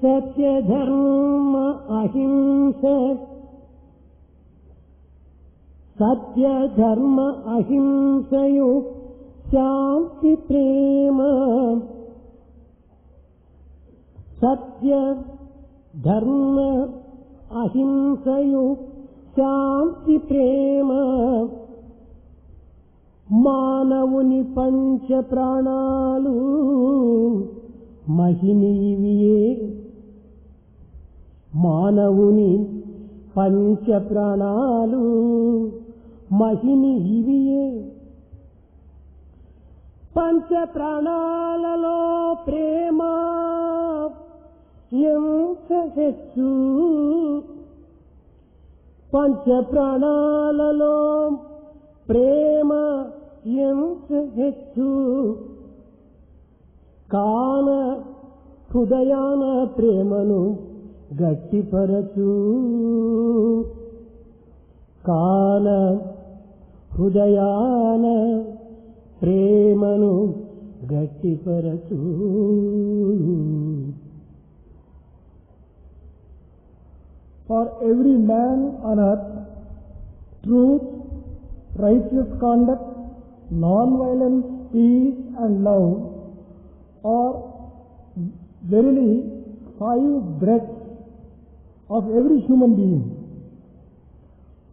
సత్యధర్మ అహింస సత్యధర్మ అహింసయు శాంతి ప్రేమ సత్య ధర్మ అహింసయు శాంతి ప్రేమ మానవుని పంచ ప్రాణాలు మహినీవియే మానవుని పంచ ప్రాణాలు మహినీవియే పంచ ప్రాణాలలో ప్రేమ ఎంత హెచ్చు పంచ ప్రాణాలలో ప్రేమ ఎంత హెచ్చు కాన హృదయాన ప్రేమను గట్టిపరచు కాన హృదయాన ప్రేమను గట్టిపరచు. For every man on earth, truth, righteous conduct, non-violence, peace and love are verily 5 breaths of every human being.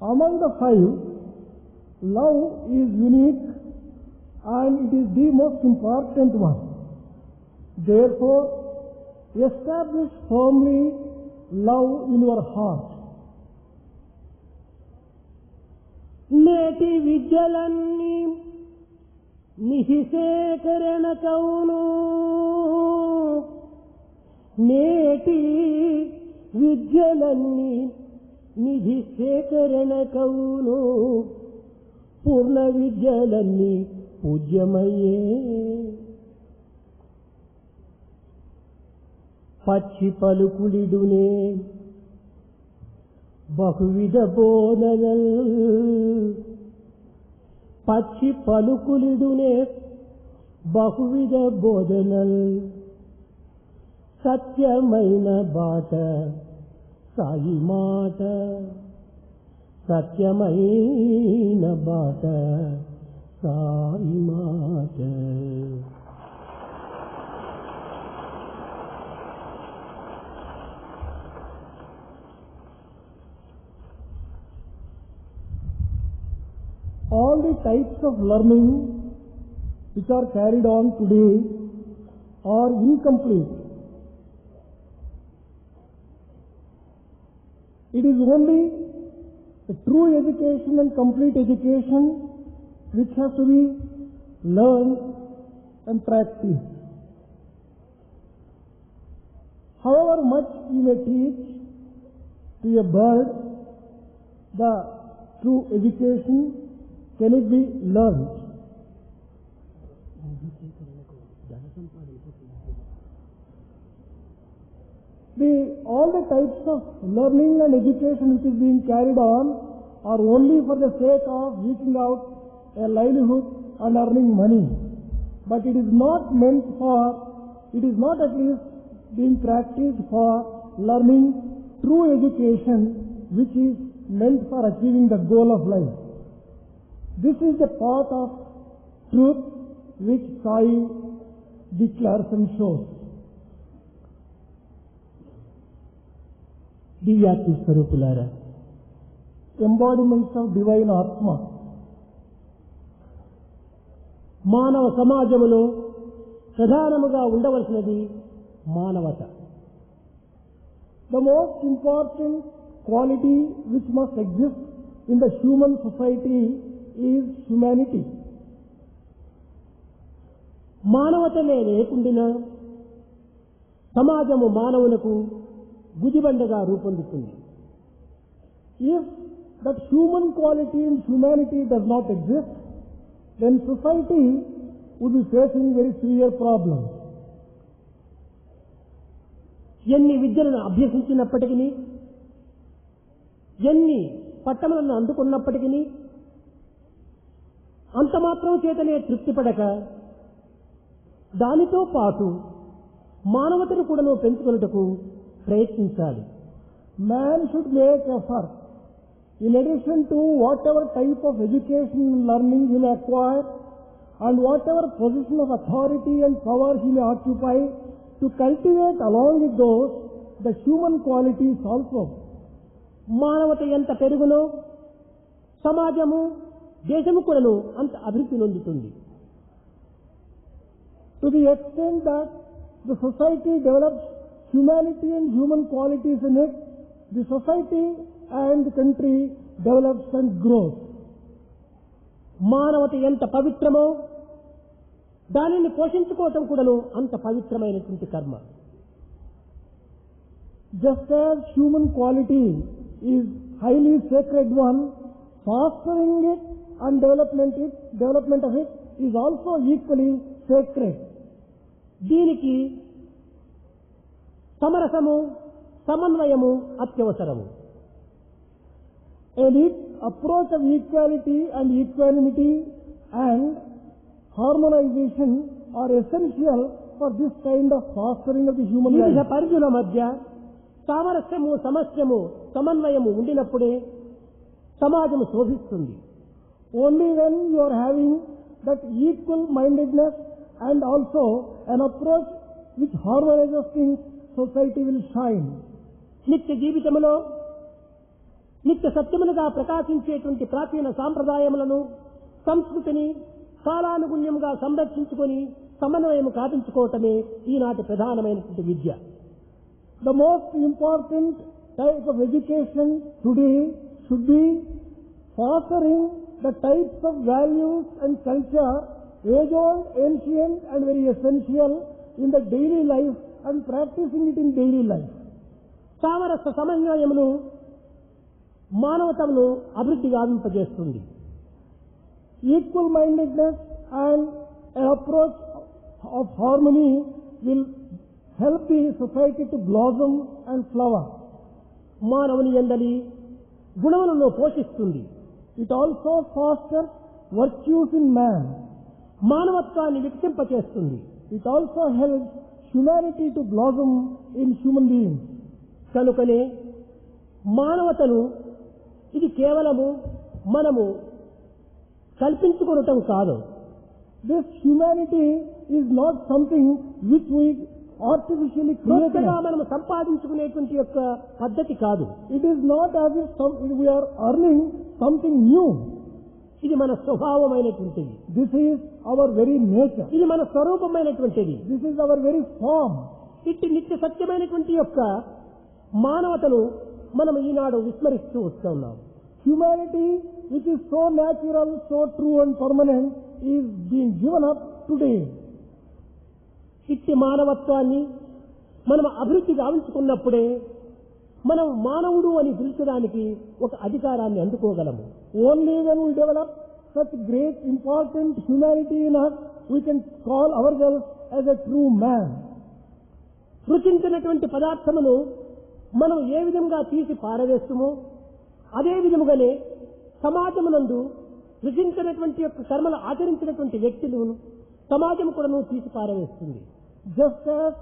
Among the 5, love is unique and it is the most important one. Therefore, establish firmly love in your heart. నేటి విద్యలన్నీ నిహిసేకరణ కౌను నేటి విద్యలన్నీ నిధి సేకరణ కౌను పూర్ణ విద్యలన్నీ పూజ్యమయ్యే పచ్చి పలుకులిడునే బహువిధ బోధనల్ పచ్చి పలుకులిడునే బహువిధ బోధనల్ సత్యమైన బాట సాయి మాట సత్యమైన బాట సాయి మాట. All the types of learning which are carried on today are incomplete. It is only a true education and complete education which has to be learned and practiced. However much you may teach to a bird the true education, can it be learned? All the types of learning and education which is being carried on are only for the sake of reaching out a livelihood and earning money. But it is not at least being practiced for learning true education which is meant for achieving the goal of life. This is the path of truth which Sai declares and shows. దివ్యాత్మ స్వరూపులారా, embodiments of divine Atma. మానవ సమాజములో ప్రధానముగా ఉండవలసినది మానవత. The most important quality which must exist in the human society is humanity. మానవతనే లేకుండినా సమాజము మానవులకు గుదిబండగా రూపొందుతుంది. If that human quality and humanity does not exist, then society would be facing very severe problems. ఎన్ని విద్యలను అభ్యసించినప్పటికీ, ఎన్ని పట్టములను అందుకున్నప్పటికీ అంత మాత్రం చేతనే తృప్తిపడక దానితో పాటు మానవతను కూడా పెంచుకొనుటకు ప్రయత్నించాలి. Man should make effort. In addition to whatever type of education and learning he may acquire and whatever position of authority and power he may occupy, to cultivate along with those the human qualities also. మానవత ఎంత పెరుగునో సమాజము దేశము కూడాను అంత అభివృద్ధి నొందుతుంది. To the extent that the society develops humanity and human qualities in it, the society and the country develops and grows. మానవత ఎంత పవిత్రమో దానిని పోషించుకోవటం కూడాను అంత పవిత్రమైనటువంటి కర్మ. Just as human quality is highly sacred one, fostering it and development of it is also equally sacred. దీనికి సమరసము సమన్వయము అత్యవసరము. A neat approach of equality and equanimity and harmonization are essential for this kind of fostering of the human వివిధ life. పరిధుల మధ్య సామరస్యము సమస్యము సమన్వయము ఉండినప్పుడే సమాజము శోభిస్తుంది. Only when you are having that equal mindedness and also an approach which harmonizes things, society will shine. నిత్య జీవితంలో నిత్య సత్యములుగా ప్రకాశించేటువంటి ప్రాచీన సాంప్రదాయములను సంస్కృతిని కాలానుగుణ్యంగా సంరక్షించుకొని సమన్వయం కాపించుకోవటమే ఈనాటి ప్రధానమైనటువంటి విద్య. The most important type of education today should be fostering the types of values and culture, age-old, ancient and very essential in the daily life and practicing it in daily life. సామరస్య సమన్వయమును మానవతను అభివృద్ధి గావింపజేస్తుంది. Equal mindedness and an approach of harmony will help the society to blossom and flower. మానవుని యందలి గుణములను పోషిస్తుంది. It also fosters virtues in man. మానవత్వాన్ని వికసింపచేస్తుంది. It also helps humanity to blossom in human beings. కనుకనే మానవతను ఇది కేవలము మనము కల్పించుకోవటం కాదు. This humanity is not something which we artificially create. కొత్తగా మనం సంపాదించుకునేటువంటి యొక్క పద్ధతి కాదు. It is not as if we are earning something new. ఇది మన స్వభావమైనటువంటిది. This is our very nature. ఇది మన స్వరూపమైనటువంటిది. This is our very form. ఇట్టి నిత్య సత్యమైనటువంటి యొక్క మానవతను మనం ఈనాడు విస్మరిస్తూ వస్తున్నాం. Humanity, which is so natural, so true and permanent, is being given up today. ఇట్టి మానవత్వాన్ని మనం అభివృద్ధి గావించుకున్నప్పుడే మనం మానవుడు అని పిలిచడానికి ఒక అధికారాన్ని అందుకోగలము. Only when we develop such great important humanity in us, we can call ourselves as a true man. రుచించినటువంటి పదార్థమును మనం ఏ విధంగా తీసి పారవేస్తుమో అదే విధముగానే సమాజమునందు రుచించినటువంటి యొక్క కర్మలు ఆచరించినటువంటి వ్యక్తులను సమాజం కూడా తీసి పారవేస్తుంది. Just as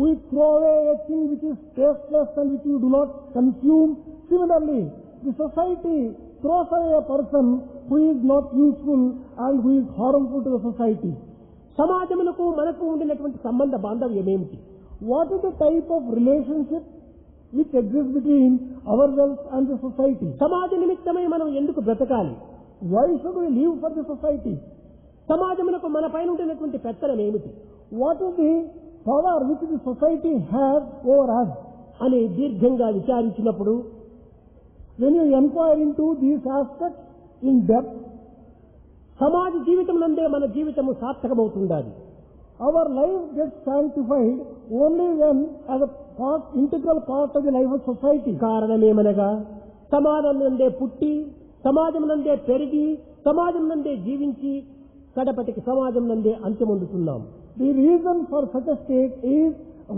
we throw away a thing which is tasteless and which we do not consume, similarly, the society throws away a person who is not useful and who is harmful to the society. సమాజమునకు మనకు ఉండినటువంటి సంబంధ బాంధవ్యం ఏమిటి? What is the type of relationship which exists between ourselves and the society? సమాజ నిమిత్తమై మనం ఎందుకు బ్రతకాలి? Why should we live for the society? సమాజమునకు మన పైన ఉండినటువంటి పెత్తనం ఏమిటి? What is the power which the society has over us? అని దీర్ఘంగా విచారించినప్పుడు When you inquire into these aspects in depth, సమాజ జీవితం నందే మన జీవితము సార్థకమవుతుండాలి. our life gets sanctified only when as a integral part of the life of society. కారణమేమనగా సమాజం నందే పుట్టి సమాజం నందే పెరిగి సమాజం నందే జీవించి కడపటికి సమాజం నందే అంత్యమొందుతున్నాం. The reason for such a state is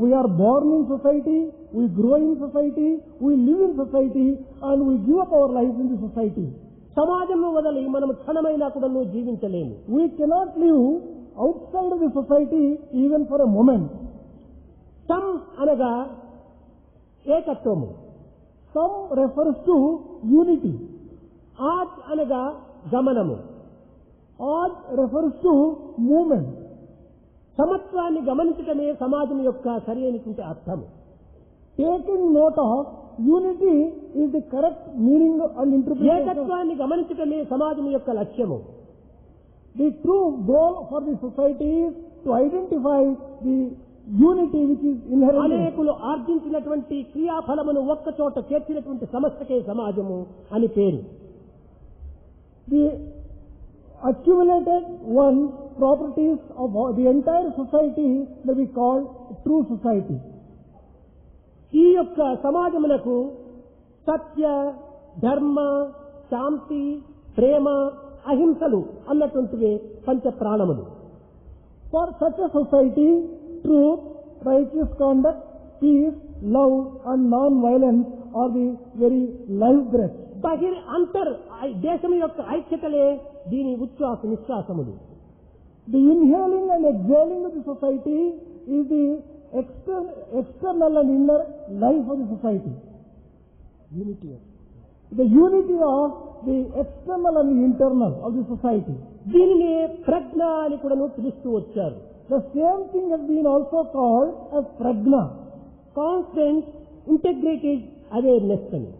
we are born in society, we grow in society, we live in society and we give up our lives in the society. సమాజంలో వదలి మనం క్షణమైనా కూడా జీవించలేము. We cannot live outside of the society even for a moment. Some అనగా ఏకత్వము. Some refers to unity. ఆజ్ అనగా గమనము. Aj refers to movement. సమత్వాన్ని గమనించటమే సమాజం యొక్క సరి అయినటువంటి అర్థము. Taking note of unity is the correct meaning and interpretation. ఏకత్వాన్ని గమనించటమే సమాజం యొక్క లక్ష్యము. The true goal for the society is to identify the unity which is inherent. అనేకులు ఆర్జించినటువంటి క్రియాఫలమును ఒక్క చోట చేర్చినటువంటి సమస్తకే సమాజము అని పేరు. The accumulated one properties of the entire society may be called true society. ఈ యొక్క సమాజమునకు సత్య, ధర్మ, శాంతి, ప్రేమ, అహింసలు అన్నటువంటివే పంచ ప్రాణములు. For such a society, truth, righteous conduct, peace, love and non-violence are the very life breath. దేశం యొక్క ఐక్యతలే దీని ఉచ్ఛ్వాస నిశ్వాసములు. The inhaling and exhaling of the society is the external and inner life of the society. Unity. The unity of the external and the internal of the society. దీనినే ప్రజ్ఞ అని కూడా పిలుస్తూ వచ్చారు. The same thing has been also called as prajna. Constant integrated awareness అని.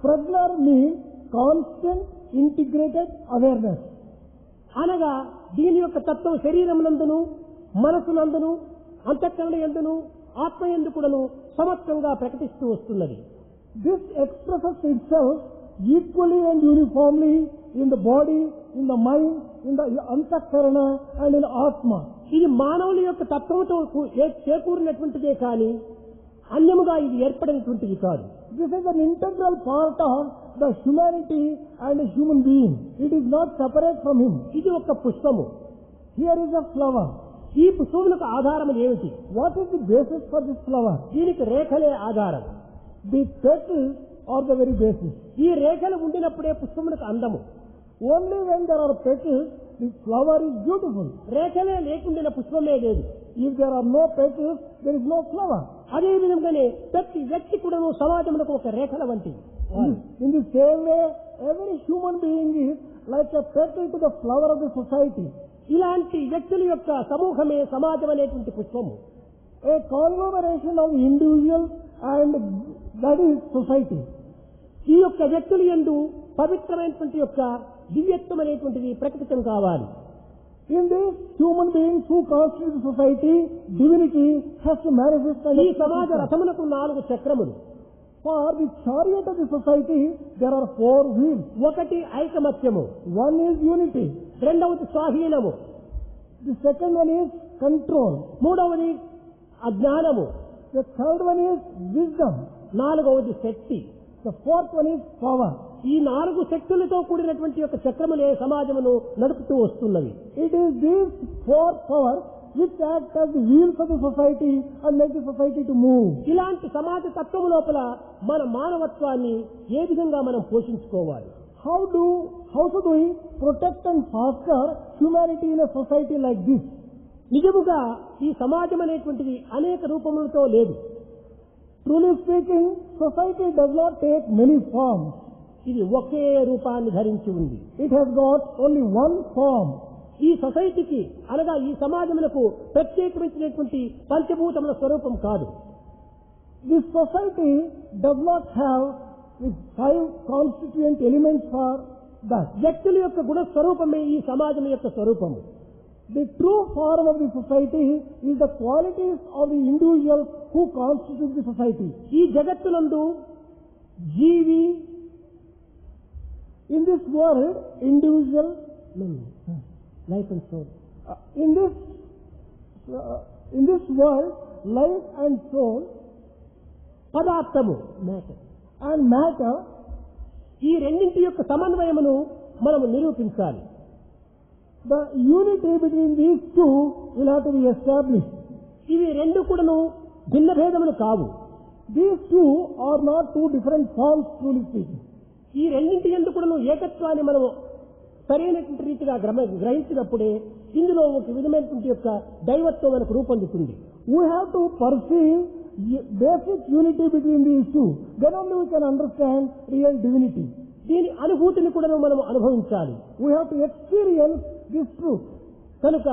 Prajna means constant integrated awareness. అనగా దీని యొక్క తత్వం శరీరమునందును, మనసునందును, అంతఃకరణ యందును, ఆత్మయందు కూడాను సమత్వంగా ప్రకటిస్తూ వస్తున్నది. This expresses itself equally and uniformly in the body, in the mind, in the antakarana and in atma. ఇది మానవుల యొక్క తత్వంతో చేకూరినటువంటిదే కానీ అన్యముగా ఇది ఏర్పడినటువంటిది కాదు. This is an integral part of the humanity and a human being. It is not separate from him. ఇది ఒక పుష్పము. Here is a flower. ఈ పుష్పములకు ఆధారం ఏమిటి? What is the basis for this flower? దీనికి రేఖలే ఆధారం. The petals are the very basis. ఈ రేఖలు ఉండినప్పుడే పుష్పములకు అందము. Only when there are petals, the flower is beautiful. రేఖలే లేకుండిన పుష్పమే లేదు. If there are no petals, there is no flower. అదే విధంగానే ప్రతి వ్యక్తి కూడా సమాజంలో ఒక రేఖల వంటి. In the same way, every human being is like a petal to the flower of the society. ఇలాంటి వ్యక్తుల యొక్క సమూహమే సమాజం అనేటువంటి పుష్పము. A conglomeration of individuals and that is society. ఈ యొక్క వ్యక్తుల యందు పవిత్రమైనటువంటి యొక్క దివ్యత్వం అనేటువంటిది ప్రకటితం కావాలి. In these human beings who constitute the society, divinity has to manifest. ఈ సమాజ రథమునకు 4 చక్రములు. For the chariot of the society, there are 4 wheels. ఒకటి ఐకమత్యము. One is unity. రెండవది స్వాధీనము. The second one is control. మూడవది అజ్ఞానము. The third one is wisdom. నాలుగవది శక్తి. The fourth one is power. ఈ 4 శక్తులతో కూడినటువంటి యొక్క చక్రములే సమాజమును నడుపుతూ వస్తున్నవి. It is these 4 powers which act as the wheels of the society and make the society to move. ఇలాంటి సమాజ తత్వము లోపల మన మానవత్వాన్ని ఏ విధంగా మనం పోషించుకోవాలి? How should we protect and foster humanity in a society like this? నిజముగా ఈ సమాజం అనేటువంటిది అనేక రూపములతో లేదు. Truly speaking, society does not take many forms. ఇది ఒకే రూపాన్ని ధరించి ఉంది. It has got only one form. ఈ సొసైటీకి అనగా ఈ సమాజములకు ప్రత్యేకమైనటువంటి పంచభూతముల స్వరూపం కాదు. This society does not have the 5 constituent elements for that. వ్యక్తుల యొక్క గుణ స్వరూపమే ఈ సమాజం యొక్క స్వరూపము. The true form of the society is the qualities of the individuals who constitute the society. ఈ జగత్తునందు జీవి, in this world, individual, life and soul. In this world, life and soul, పదార్థము మ్యాటర్ and matter, ఈ రెండింటి యొక్క సమన్వయమును మనము నిరూపించాలి. the unity between these two will have to be established. ఇవి రెండు కూడాను భిన్న భేదములు కావు. These two are not 2 different forms, truly speaking. ఈ రెండింటి యందు కూడాను ఏకత్వాన్ని మనము సరైనటువంటి రీతిగా గ్రహించినప్పుడే ఇందులో ఒక విధమైనటువంటి యొక్క దైవత్వం మనకు రూపొందుతుంది. We have to perceive basic unity between these two, then only we can understand real divinity. దీని అనుభూతిని కూడా మనం అనుభవించాలి. We have to experience this truth. కనుక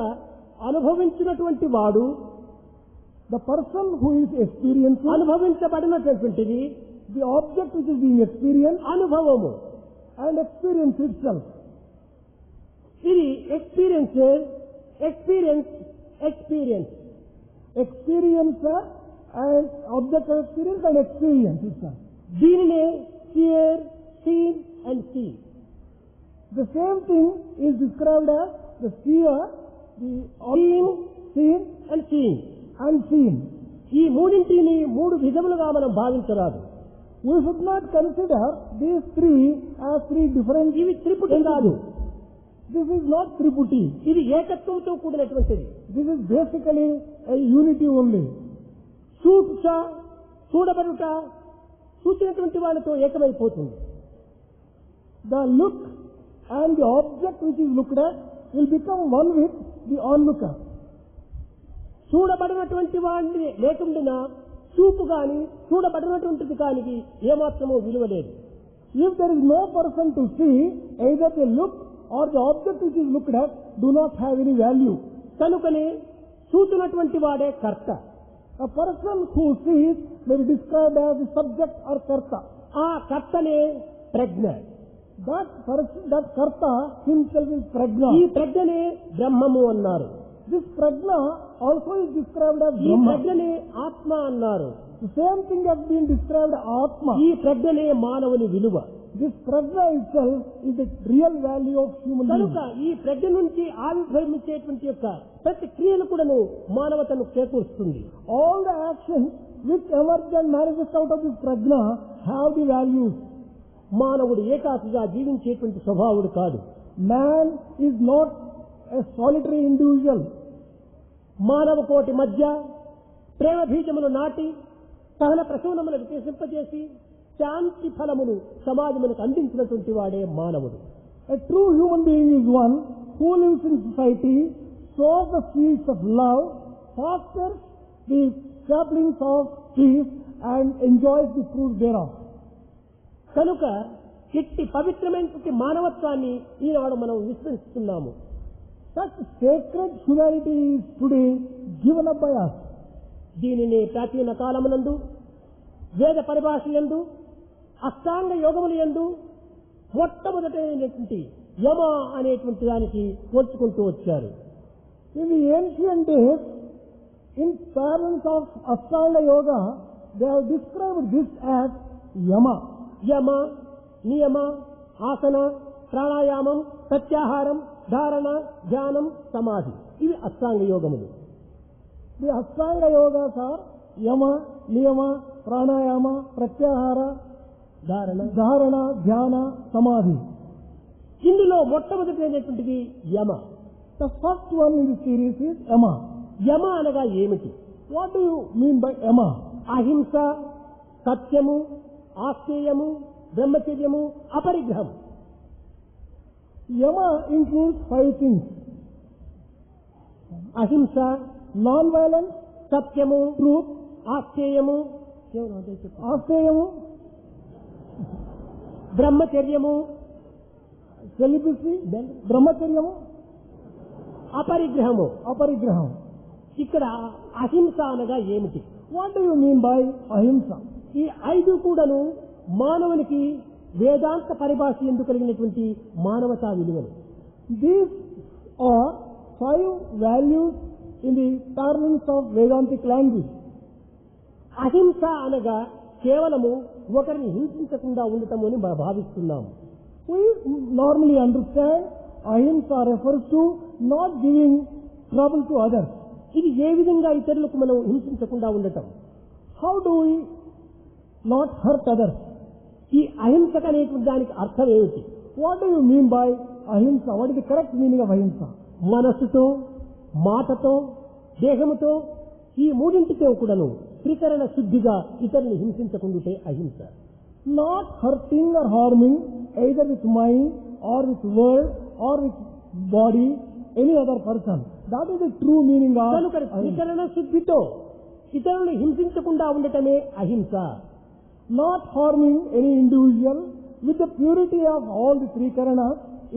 అనుభవించినటువంటి వాడు, The person who is experiencing, అనుభవించబడినటువంటిది, the object which is being experienced, అనుభవము. and experience itself. ఇది experiences, experience. Experiencer and object of experience and experience itself. దీనినే hear, see and see. The same thing is described as the seer, the seen and seeing. and seen. ఈ మూడింటిని మూడు విధములుగా మనం భావించరాదు. We should not consider these three as three different. ఇవి త్రిపుటి కాదు. This is not Triputi. ఇది ఏకత్వంతో కూడినటువంటిది. This is basically a unity only. చూచుట, చూడబడుట, చూచినటువంటి వాళ్ళతో ఏకమైపోతుంది. The look and the object which is looked at will become one with the onlooker. చూడబడినటువంటి వాడిని లేకుండా చూపు కాని చూడబడినటువంటిది కానికి ఏమాత్రమూ విలువ లేదు. If there is no person to see, either the look or the object which is looked at do not have any value. కనుకనే చూచినటువంటి వాడే కర్త. A person who sees may be described as the subject or karta. ఆ కర్తనే ప్రజ్ఞ. That person, that karta himself is prajna. ఈ ప్రజ్ఞనే బ్రహ్మము అన్నారు. This prajna also is described as ఈ Brahma. ప్రజ్ఞనే ఆత్మ అన్నారు. The same thing has been described Atma. ఈ ప్రజ్ఞనే మానవుని విలువ. This prajna itself is the real value of human కనుక being. ఈ ప్రజ్ఞ నుంచి ఆవిర్భవించేటువంటి యొక్క ప్రతి క్రియలు కూడాను మానవతను చేకూరుస్తుంది. All the actions which emerge and manifest out of this prajna have the values. మానవుడు ఏకాకిగా జీవించేటువంటి స్వభావుడు కాదు. Man is not a solitary individual. మానవ కోటి మధ్య ప్రేమ బీజములు నాటి సహన ప్రసూనములు వికసింపజేసి శాంతి ఫలమును సమాజమునకు అందించినటువంటి వాడే మానవుడు. A true human being is one who lives in society, sows the seeds of love, fosters the saplings of peace and enjoys the fruit thereof. కనుక ఇట్టి పవిత్రమైనటువంటి మానవత్వాన్ని ఈనాడు మనం విస్మరిస్తున్నాము. Such sacred humanity is today given up by us. దీనిని ప్రాచీన కాలమునందు వేద పరిభాష యందు అష్టాంగ యోగముల యందు మొట్టమొదటైనటువంటి యమ అనేటువంటి దానికి పోల్చుకుంటూ వచ్చారు. In the ancient days, in parlance of Ashtanga Yoga, they have described this as Yama. యమ, నియమ, ఆసన, ప్రాణాయామం, ప్రత్యాహారం, ధారణ, ధ్యానం, సమాధి, ఇవి అష్టాంగ యోగములు. The Ashtanga Yogas are Yama, Niyama, Pranayama, Pratyahara, Dharana, Dhyana, Samadhi. ఇందులో మొట్టమొదటైనటువంటిది యమ. The first one in the series is Yama. యమ అనగా ఏమిటి? What do you mean by Yama? అహింస, సత్యము, ఆస్తేయము, బ్రహ్మచర్యము, అపరిగ్రహం. Yama includes 5 things. అహింస, Non-violence, సత్యము, truth, ఆస్తేయము, Asteyamu, బ్రహ్మచర్యము, celibacy, Brahmacharyamu, అపరిగ్రహము. Aparigraham. ఇక్కడ అహింస అనగా ఏమిటి? What do you mean by Ahimsa? ఈ 5 కూడాను మానవునికి వేదాంత పరిభాష ఎందుకు కలిగినటువంటి మానవతా విలువలు. These are 5 values in the parlance of Vedantic language. అహింస అనగా కేవలము ఒకరిని హింసించకుండా ఉండటం అని మనం భావిస్తున్నాము. We normally understand Ahimsa refers to not giving trouble to others. ఇది ఏ విధంగా ఇతరులకు మనం హింసించకుండా ఉండటం? How do we not hurt others? ఈ అహింసక అనేటువంటి దానికి అర్థం ఏమిటి? What do you mean by Ahimsa? What is the correct meaning of Ahimsa? మనస్సుతో, మాటతో, దేహముతో, ఈ మూడింటితో కూడాను త్రికరణ శుద్ధిగా ఇతరుని హింసించకుండుటే అహింస. Not hurting or harming either with mind or with word or with body any other person. That is the true meaning of కనుక Ahimsa. త్రికరణ శుద్ధితో ఇతరులను హింసించకుండా ఉండటమే అహింస. Not harming any individual with the purity of all the three karanas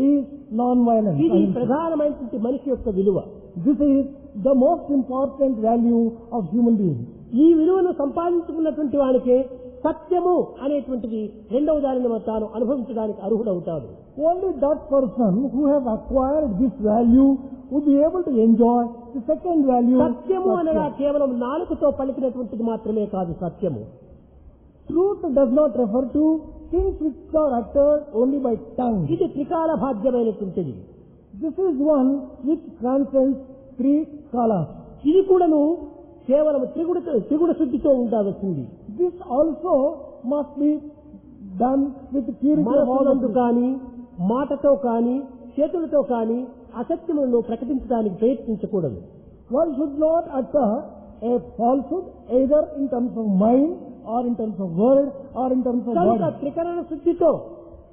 is non-violence. ఇది Ahimsa. ప్రధానమైనటువంటి మనిషి యొక్క విలువ. This is the most important value of human being. ఈ విలువను సంపాదించుకున్నటువంటి వాడికే సత్యము అనేటువంటిది రెండవ దానిని తాను అనుభవించడానికి అర్హుడవుతాడు. Only that person who have acquired this value would be able to enjoy the second value. సత్యము అనగా కేవలం నాలుకతో పలికినటువంటిది మాత్రమే కాదు. సత్యము Truth does not refer to things which are uttered only by tongue. ఇది త్రికాల భాగ్యమైనటువంటిది. This is one which transcends three kalas. ఇది కూడాను కేవలం త్రిగుణ శుద్ధితో ఉండవలసింది. This also must be done with purity of all మనసునందు the కానీ మాటతో కానీ చేతులతో కానీ అసత్యములను ప్రకటించడానికి ప్రయత్నించకూడదు. One should not utter a falsehood either in terms of mind or in terms of word or in terms of కనుక body. త్రికరణ శుద్ధితో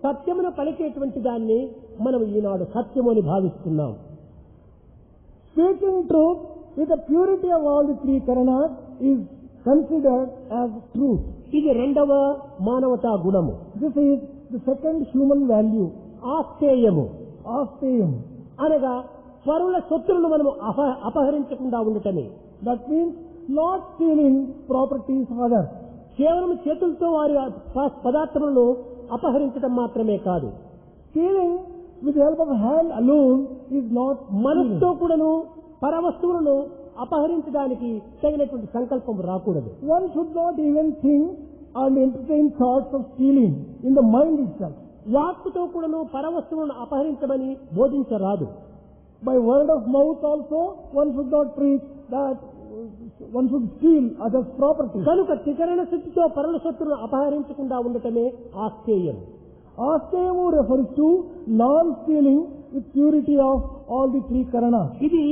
సత్యమును పలికేటువంటి దాన్ని మనం ఈనాడు సత్యము అని భావిస్తున్నాం. Speaking truth with the purity of all the three karanas is considered as truth. ఇది రెండవ మానవతా గుణము. This is the second human value, ఆస్తేయము asteyam. అనగా పరుల సొత్తులను మనం అపహరించకుండా ఉండటమే. That means not stealing properties of others. కేవలం చేతులతో వారి పదార్థములను అపహరించడం మాత్రమే కాదు. Stealing with the help of a hand alone is not మనసుతో stealing. కూడాను పరవస్తువులను అపహరించడానికి తగినటువంటి సంకల్పం రాకూడదు. One should not even think and entertain thoughts of stealing in the mind itself. వాక్కుతో కూడాను పరవస్తువులను అపహరించమని బోధించరాదు. By word of mouth also, one should not preach that one should steal others' property. కనుక త్రికరణ శుద్ధితో పరుల సొత్తులను అపహరించకుండా ఉండటమే ఆస్తేయం. Asteyamu refers to non-stealing with purity of all the three karanas. ఇది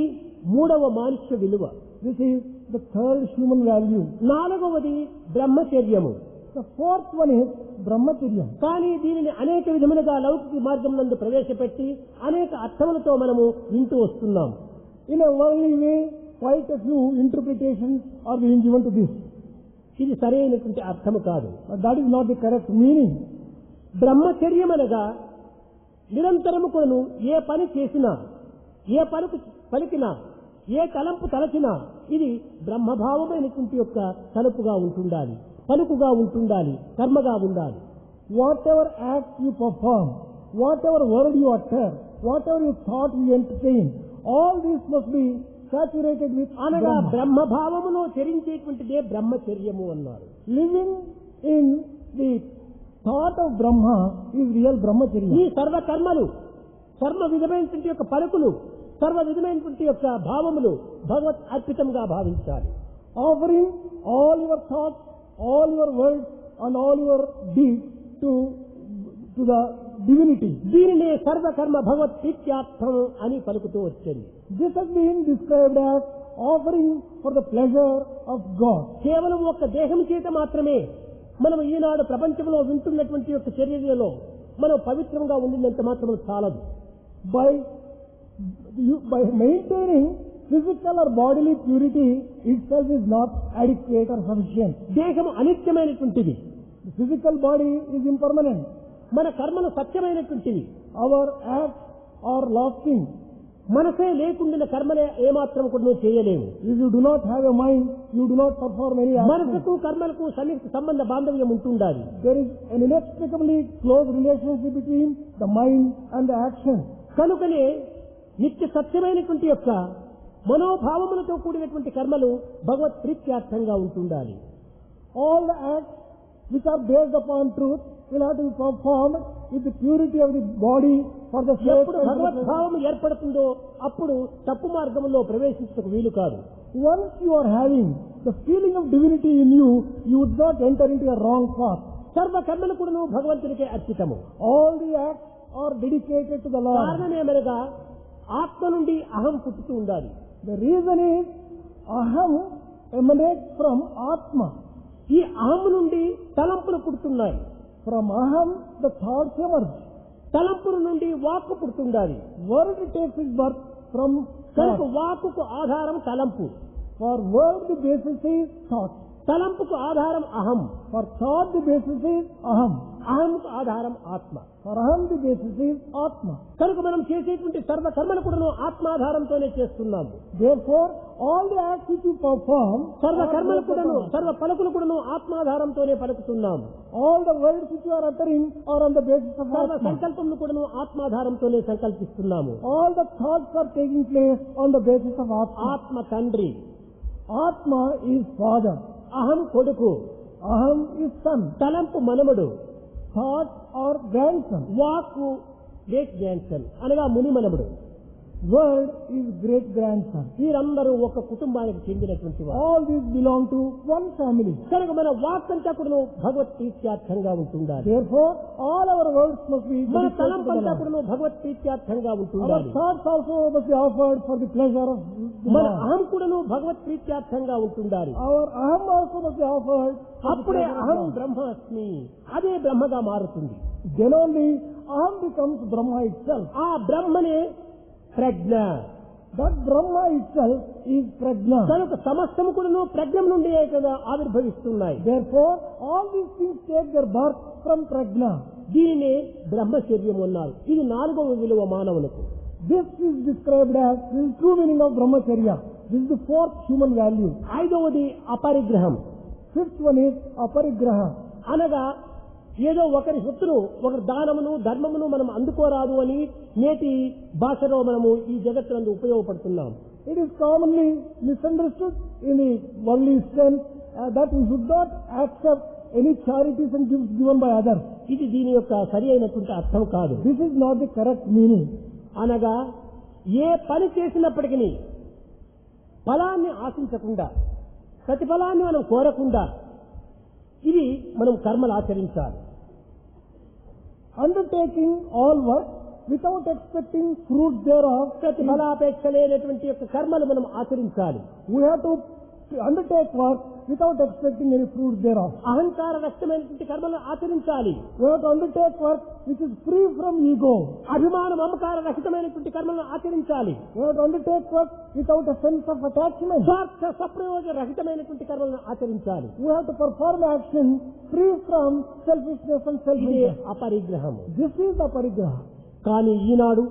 మూడవ మానుష్య విలువ. This is the third human value. నాలుగవది బ్రహ్మచర్యము. The fourth one is brahmacharya. కానీ దీనిని అనేక విధములుగా లౌకిక మార్గం నందు ప్రవేశపెట్టి అనేక అర్థములతో మనము వింటూ వస్తున్నాం. In a worldly way, quite a few interpretations are being given to this. ఇది సరైనటువంటి అర్థము కాదు. But that is not the correct meaning. బ్రహ్మచర్యం అనగా నిరంతరము కొను ఏ పని చేసినా, ఏ పలుకు పలికినా, ఏ తలంపు తలచినా ఇది బ్రహ్మభావమైనటువంటి యొక్క తలుపుగా ఉంటుండాలి, పలుకుగా ఉంటుండాలి, కర్మగా ఉండాలి. Whatever act you perform, whatever word you utter, whatever you thought you entertain, all these must be saturated with అనగా Brahma. బ్రహ్మభావములో చరించేటువంటిదే బ్రహ్మచర్యము అన్నారు. Living in the thought of Brahma is real ఈ brahmacharya. సర్వ కర్మలు, సర్వ విధమైనటువంటి యొక్క పలుకులు, సర్వ విధమైనటువంటి యొక్క భావములు భగవత్ అర్పితంగా భావించాలి. Offering all your thoughts, all your words and all your deeds to the divinity. దీనినే సర్వకర్మ భగవత్ ప్రీత్యార్థం అని పలుకుతూ వచ్చింది. This has been described as offering for the pleasure of God. కేవలం ఒక్క దేహం చేత మాత్రమే మనం ఈనాడు ప్రపంచంలో వింటున్నటువంటి యొక్క చర్యలలో మనం పవిత్రంగా ఉండినంత మాత్రం చాలదు. By maintaining physical or bodily purity itself is not adequate or sufficient. దేహం అనిత్యమైనటువంటిది, The physical body is impermanent. మన కర్మలు సత్యమైనటువంటివి. Our acts are lasting. మనసే లేకుండా కర్మలే ఏమాత్రం కూడా చేయలేము. If you do not have a mind, you do not perform any action. మనసుకు కర్మలకు సన్నిహిత సంబంధ బాంధవ్యం ఉంటుండాలి. There is an inextricably close relationship between the mind and the action. కనుకనే నిత్య సత్యమైనటువంటి యొక్క మనోభావములతో కూడినటువంటి కర్మలు భగవత్ ప్రీత్యార్థంగా ఉంటుండాలి. All the acts which are based upon truth will have to be performed with the purity of the body for the sake ఎప్పుడు భగవద్భావం ఏర్పడుతుందో అప్పుడు తప్పు మార్గంలో ప్రవేశించకు వీలు కాదు. Once you are having the feeling of divinity in you, you would not enter into a wrong path. సర్వ కర్మలు కూడా భగవంతునికే అర్పితము. All the acts are dedicated to the Lord. కారణమేమనగా ఆత్మ నుండి అహం పుట్టుతూ ఉండాలి. The reason is aham emanates from Atma. ఈ అహం నుండి తలంపులు పుడుతున్నాయి. From aham the thoughts emerge. తలంపుల నుండి వాక్కు పుడుతుండాలి. Word takes its birth from కనుక thought. వాక్కుకు ఆధారం తలంపు. For word the basis is thought. తలంపుకు ఆధారం అహం. For thought the basis is aham. అహంకు ఆధారం ఆత్మ. For aham the basis is atma. కనుక మనం చేసేటువంటి సర్వ కర్మలు కూడాను ఆత్మాధారంతోనే చేస్తున్నాము. Therefore, all the acts which you perform, సర్వ కర్మలు కూడాను సర్వ పలుకులు కూడాను ఆత్మాధారంతోనే పలుకుతున్నాము. all the words which you are uttering are on the basis of సర్వ atma. సంకల్పములు కూడాను ఆత్మాధారంతోనే సంకల్పిస్తున్నాము. All the thoughts are taking place on the basis of atma. ఆత్మ తండ్రి, Atma is father. అహం కొడుకు, Aham is son. తలంపు మనముడు, Thoughts are grandson. వాక్కు great grandson అనగా ముని మనముడు. Word is great grandson. వీరందరూ ఒక కుటుంబానికి చెందినటువంటి వారు. All these belong to one family. కనుక మన వాక్ అంతా కూడాను భగవత్ ప్రీత్యార్థంగా ఉంటుండాలి. Therefore, all our words must be మన dedicated to తలంపు the అంతా Lord. కూడాను భగవత్ ప్రీత్యార్థంగా Our ఉంటుండాలి. thoughts also must be offered for the pleasure of the మన Lord. అహం కూడాను భగవత్ ప్రీత్యార్థంగా ఉంటుండాలి. Our aham also must be offered for the అప్పుడే pleasure of అహం Lord. బ్రహ్మాస్మి, అదే బ్రహ్మగా మారుతుంది. Then only aham becomes Brahma itself. ఆ బ్రహ్మనే ప్రజ్ఞ. That Brahma itself is Prajna. కనుక సమస్తము కూడాను ప్రజ్ఞం నుండి కదా ఆవిర్భవిస్తున్నాయి. Therefore, all these things take their birth from Prajna. దీనినే బ్రహ్మచర్యం అన్నారు. ఇది 4వ విలువ మానవులకు. This is described as, this is true meaning of Brahmacharya. This is the 4th human value. 5వది అపరిగ్రహం. 5th one is Aparigraha. అనగా ఏదో ఒకరి సొత్తును ఒకరి దానమును ధర్మమును మనం అందుకోరాదు అని నేటి భాషలో మనము ఈ జగత్తునందు ఉపయోగపడుతున్నాం. It is commonly misunderstood in the worldly sense that we should not accept any charities and gifts given by others. ఇది దీని యొక్క సరి అయినటువంటి అర్థం కాదు. This is not the correct meaning. అనగా ఏ పని చేసినప్పటికీ ఫలాన్ని ఆశించకుండా, ప్రతిఫలాన్ని మనం కోరకుండా ఇది మనం కర్మలు ఆచరించాలి. Undertaking all work without expecting fruit thereof. ప్రతిఫలాపేక్ష లేనటువంటి యొక్క కర్మలు మనం ఆచరించాలి. We have to undertake work without expecting any fruit thereof. అహంకార రహితమైనటువంటి కర్మలను ఆచరించాలి. We have to undertake work which is free from ego. అభిమాన మమకార రహితమైనటువంటి కర్మలను ఆచరించాలి. We have to undertake work without a sense of attachment. స్వార్థ సప్రయోజన రహితమైనటువంటి కర్మలను ఆచరించాలి. We have to perform action free from selfishness and ఇదే self-interest. అపరిగ్రహము. This is the Aparigraha. కానీ ఈనాడు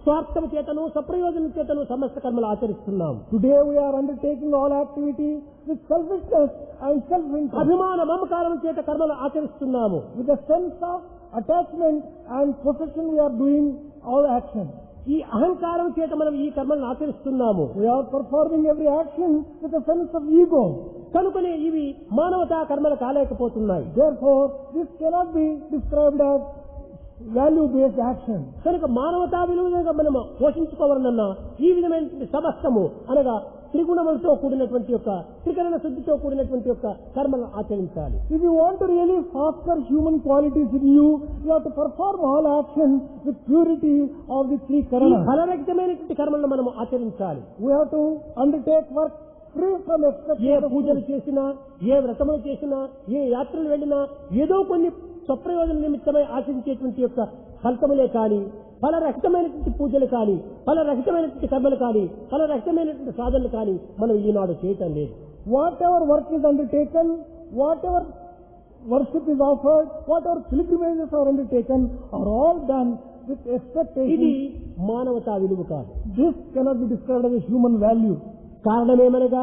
స్వార్థం చేతను సప్రయోజనం చేతను సమస్త కర్మలు ఆచరిస్తున్నాం. Today we are undertaking all activities with selfishness and self-interest. అభిమాన మమకారం చేత కర్మలు ఆచరిస్తున్నాము. With a sense of attachment and possession we are doing all action. ఈ అహంకారం చేత మనం ఈ కర్మలను ఆచరిస్తున్నాము. We are performing every action with a sense of ego. కనుకనే ఇవి మానవతా కర్మలు కాలేకపోతున్నాయి. Therefore, this cannot be described as value-based action. కనుక మానవతా విలువలుగా మనం పోషించుకోవాలన్నా ఈ విధమైన సమస్తము అనగా త్రిగుణములతో కూడినటువంటి యొక్క త్రికరణ శుద్ధితో కూడినటువంటి యొక్క కర్మలను ఆచరించాలి. If you want to really foster human qualities in you, you have to perform all action with purity of the three ఈ karanas. ఫలరహితమైనటువంటి కర్మలను మనం ఆచరించాలి. We have to undertake work free from A expectation. పూజలు చేసినా, ఏ వ్రతములు చేసినా, ఏ యాత్రలు వెళ్ళినా ఏదో కొన్ని స్వప్రయోజన నిమిత్తమై ఆశించేటువంటి యొక్క ఫలితములే కానీ, ఫలరహితమైనటువంటి పూజలు కానీ, ఫలరహితమైనటువంటి కర్మలు కానీ, ఫలరహితమైనటువంటి సాధనలు కానీ మనం ఈనాడు చేయటం లేదు. Whatever work is undertaken, whatever worship is offered, whatever pilgrimages are undertaken are all done with ఇది expectation. మానవతా విలువ కాదు. This cannot be described as a human value. కారణమేమనగా